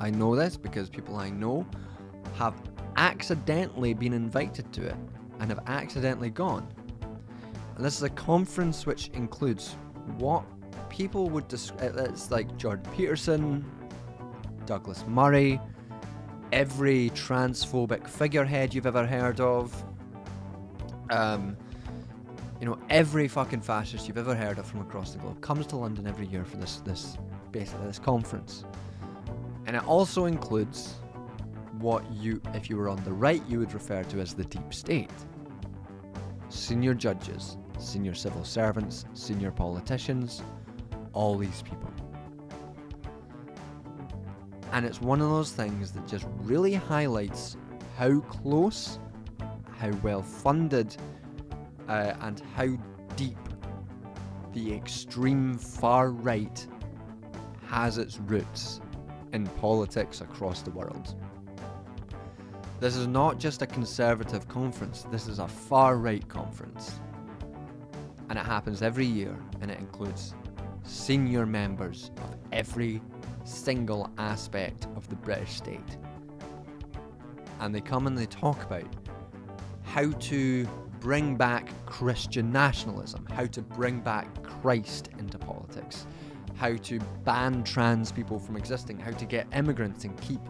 I know this because people I know have accidentally been invited to it and have accidentally gone. And this is a conference which includes what people would describe. It's like Jordan Peterson, Douglas Murray, every transphobic figurehead you've ever heard of, every fucking fascist you've ever heard of from across the globe comes to London every year for this conference. And it also includes what you, if you were on the right, you would refer to as the deep state. Senior judges, senior civil servants, senior politicians, all these people. And it's one of those things that just really highlights how close, how well funded, and how deep the extreme far right has its roots in politics across the world. This is not just a conservative conference, this is a far right conference. And it happens every year, and it includes senior members of every single aspect of the British state. And they come and they talk about how to bring back Christian nationalism, how to bring back Christ into politics, how to ban trans people from existing, how to get immigrants and keep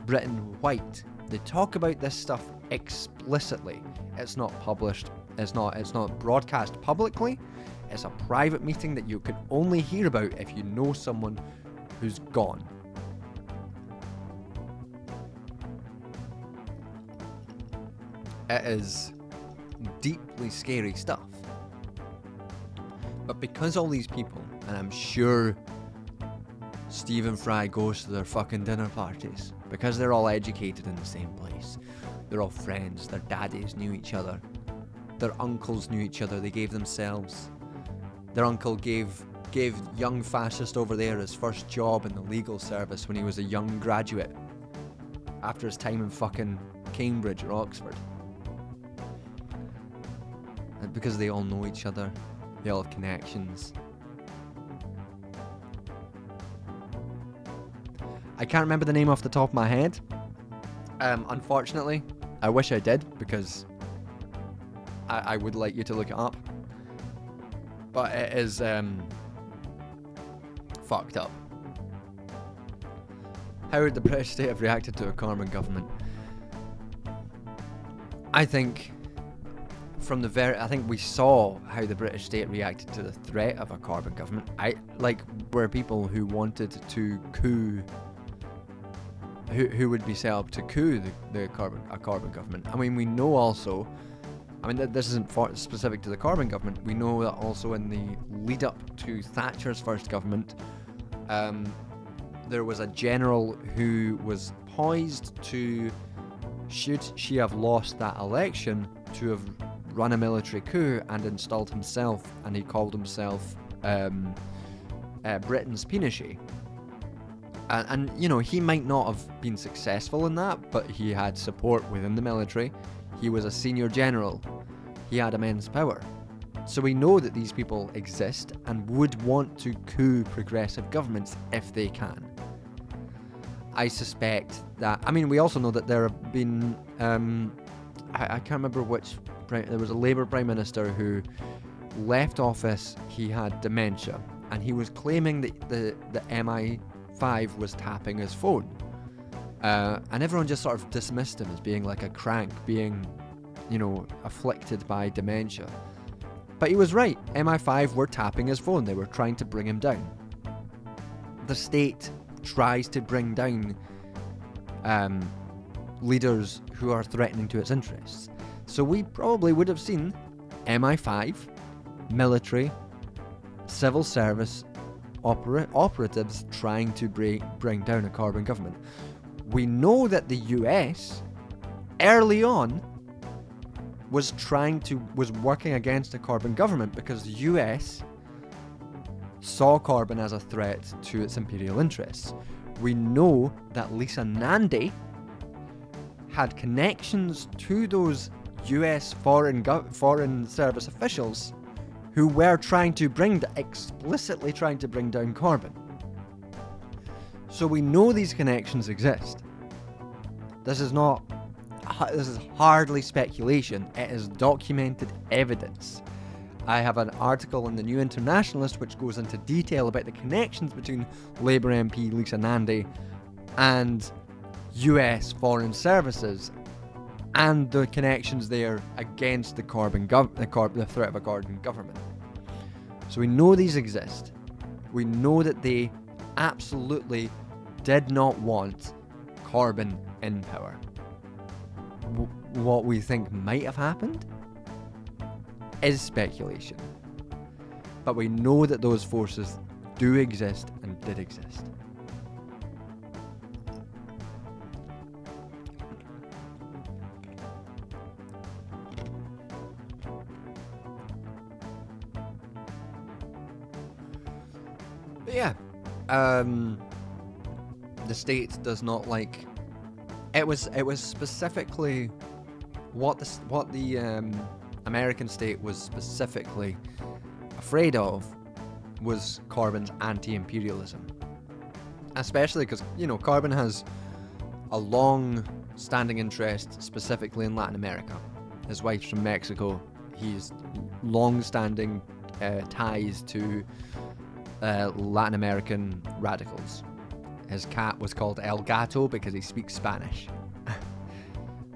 Britain white. They talk about this stuff explicitly. It's not published, it's not broadcast publicly. It's a private meeting that you could only hear about if you know someone who's gone. It is deeply scary stuff. But because all these people, and I'm sure Stephen Fry goes to their fucking dinner parties, because they're all educated in the same place, they're all friends, their daddies knew each other, their uncles knew each other, they gave themselves. Their uncle gave young fascist over there his first job in the legal service when he was a young graduate after his time in fucking Cambridge or Oxford. And because they all know each other, they all have connections. I can't remember the name off the top of my head. Unfortunately, I wish I did, because I would like you to look it up. But it is fucked up. How would the British state have reacted to a Corbyn government? I think I think we saw how the British state reacted to the threat of a Corbyn government. Were people who wanted to coup, who would be set up to coup a Corbyn government. I mean, we know also, this isn't specific to the Corbyn government, we know that also in the lead up to Thatcher's first government, there was a general who was poised to, should she have lost that election, to have run a military coup and installed himself, and he called himself Britain's Pinochet. And you know, he might not have been successful in that, but he had support within the military. He was a senior general. He had immense power. So we know that these people exist and would want to coup progressive governments if they can. I suspect that, we also know that there have been, I can't remember which, there was a Labour Prime Minister who left office, he had dementia, and he was claiming that the MI5 was tapping his phone. And everyone just sort of dismissed him as being like a crank, being, afflicted by dementia. But he was right. MI5 were tapping his phone. They were trying to bring him down. The state tries to bring down leaders who are threatening to its interests. So we probably would have seen MI5, military, civil service, operatives trying to bring down a Corbyn government. We know that the US, early on, was working against a Corbyn government because the US saw Corbyn as a threat to its imperial interests. We know that Lisa Nandy had connections to those US foreign service officials who were explicitly trying to bring down Corbyn. So we know these connections exist. This is hardly speculation. It is documented evidence. I have an article in the New Internationalist which goes into detail about the connections between Labour MP Lisa Nandy and US foreign services, and the connections there against the threat of a Corbyn government. So we know these exist. We know that they absolutely did not want Corbyn in power. What we think might have happened is speculation. But we know that those forces do exist and did exist. But yeah, the state does not like. It was specifically what the American state was specifically afraid of was Corbyn's anti-imperialism, especially because Corbyn has a long-standing interest specifically in Latin America. His wife's from Mexico. He's long-standing ties to Latin American radicals. His cat was called El Gato because he speaks Spanish.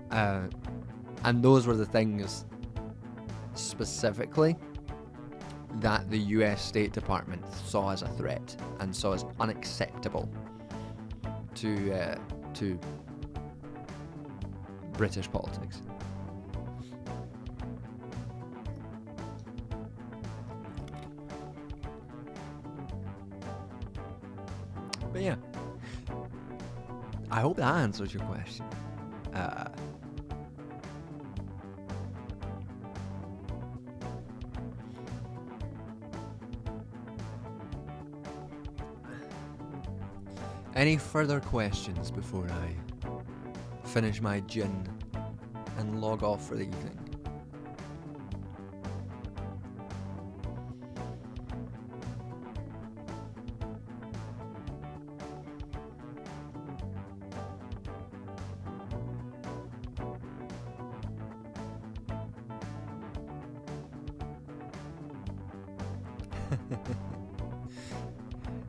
And those were the things specifically that the US State Department saw as a threat and saw as unacceptable to British politics. But yeah, I hope that answers your question. Any further questions before I finish my gin and log off for the evening?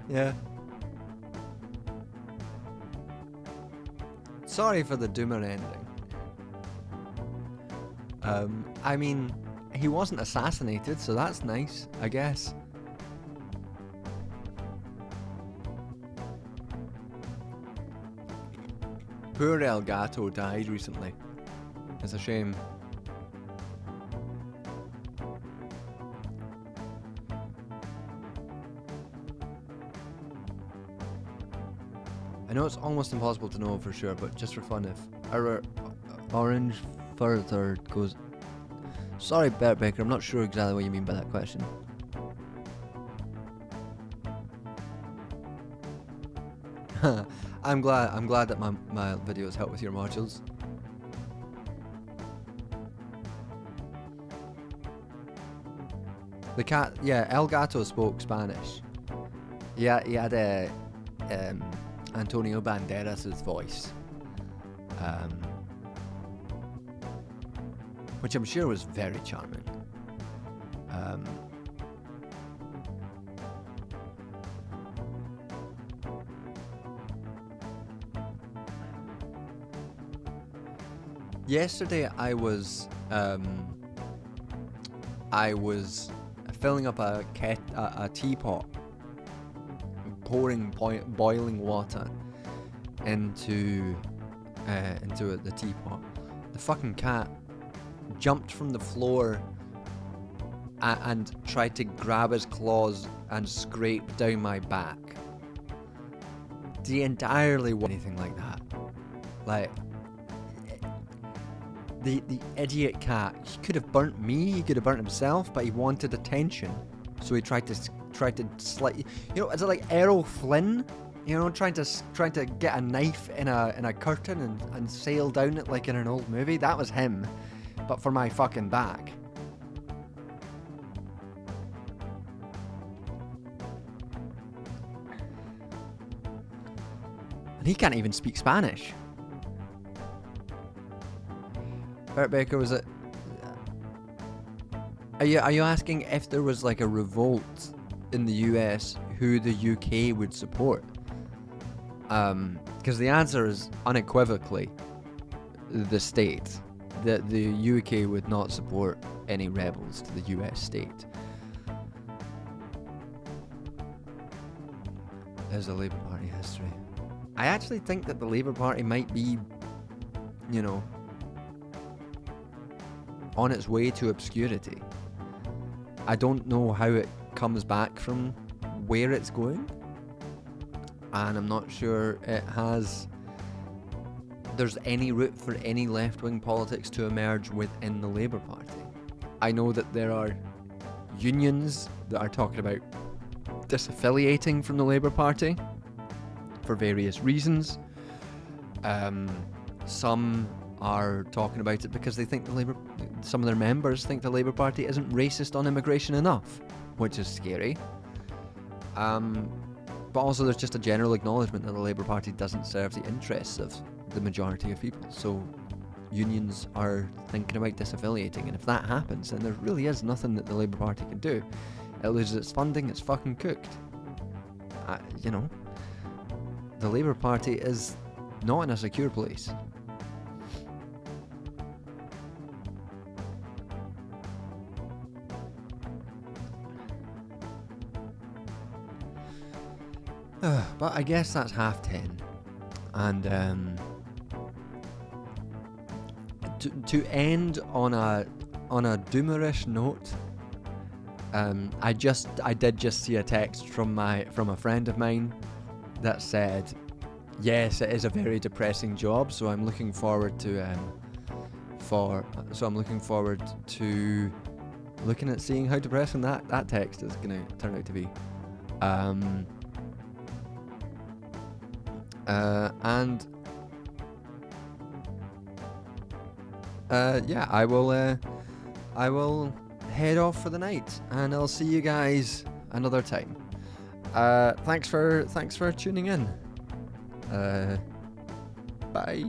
Yeah. Sorry for the doomer ending. I mean, he wasn't assassinated, so that's nice, I guess. Poor El Gato died recently. It's a shame. I know it's almost impossible to know for sure, but just for fun, if our orange further goes... Sorry, Bert Baker, I'm not sure exactly what you mean by that question. I'm glad that my videos help with your modules. The cat, yeah, El Gato spoke Spanish. Yeah, he had a Antonio Banderas' voice, which I'm sure was very charming. Yesterday I was filling up a teapot, pouring boiling water into the teapot. The fucking cat jumped from the floor and tried to grab his claws and scrape down my back. He entirely wasn't anything like that. Like, the idiot cat, he could have burnt me, he could have burnt himself, but he wanted attention, so he tried to slice. Is it like Errol Flynn? Trying to get a knife in a curtain and sail down it like in an old movie. That was him, but for my fucking back. And he can't even speak Spanish. Bert Baker, was it? Are you asking if there was like a revolt in the US, who the UK would support? Because the answer is unequivocally the state. That the UK would not support any rebels to the US state. There's a Labour Party history. I actually think that the Labour Party might be, on its way to obscurity. I don't know how it comes back from where it's going, and I'm not sure there's any route for any left-wing politics to emerge within the Labour Party. I know that there are unions that are talking about disaffiliating from the Labour Party for various reasons. Some are talking about it because they think some of their members think the Labour Party isn't racist on immigration enough, which is scary. But also there's just a general acknowledgement that the Labour Party doesn't serve the interests of the majority of people. So unions are thinking about disaffiliating, and if that happens, then there really is nothing that the Labour Party can do. It loses its funding, it's fucking cooked. The Labour Party is not in a secure place. But I guess that's 10:30, and to end on a doomerish note, I did just see a text from a friend of mine that said, yes, it is a very depressing job, so I'm looking forward to looking at seeing how depressing that text is going to turn out to be. Yeah, I will head off for the night, and I'll see you guys another time. Thanks for tuning in. Bye.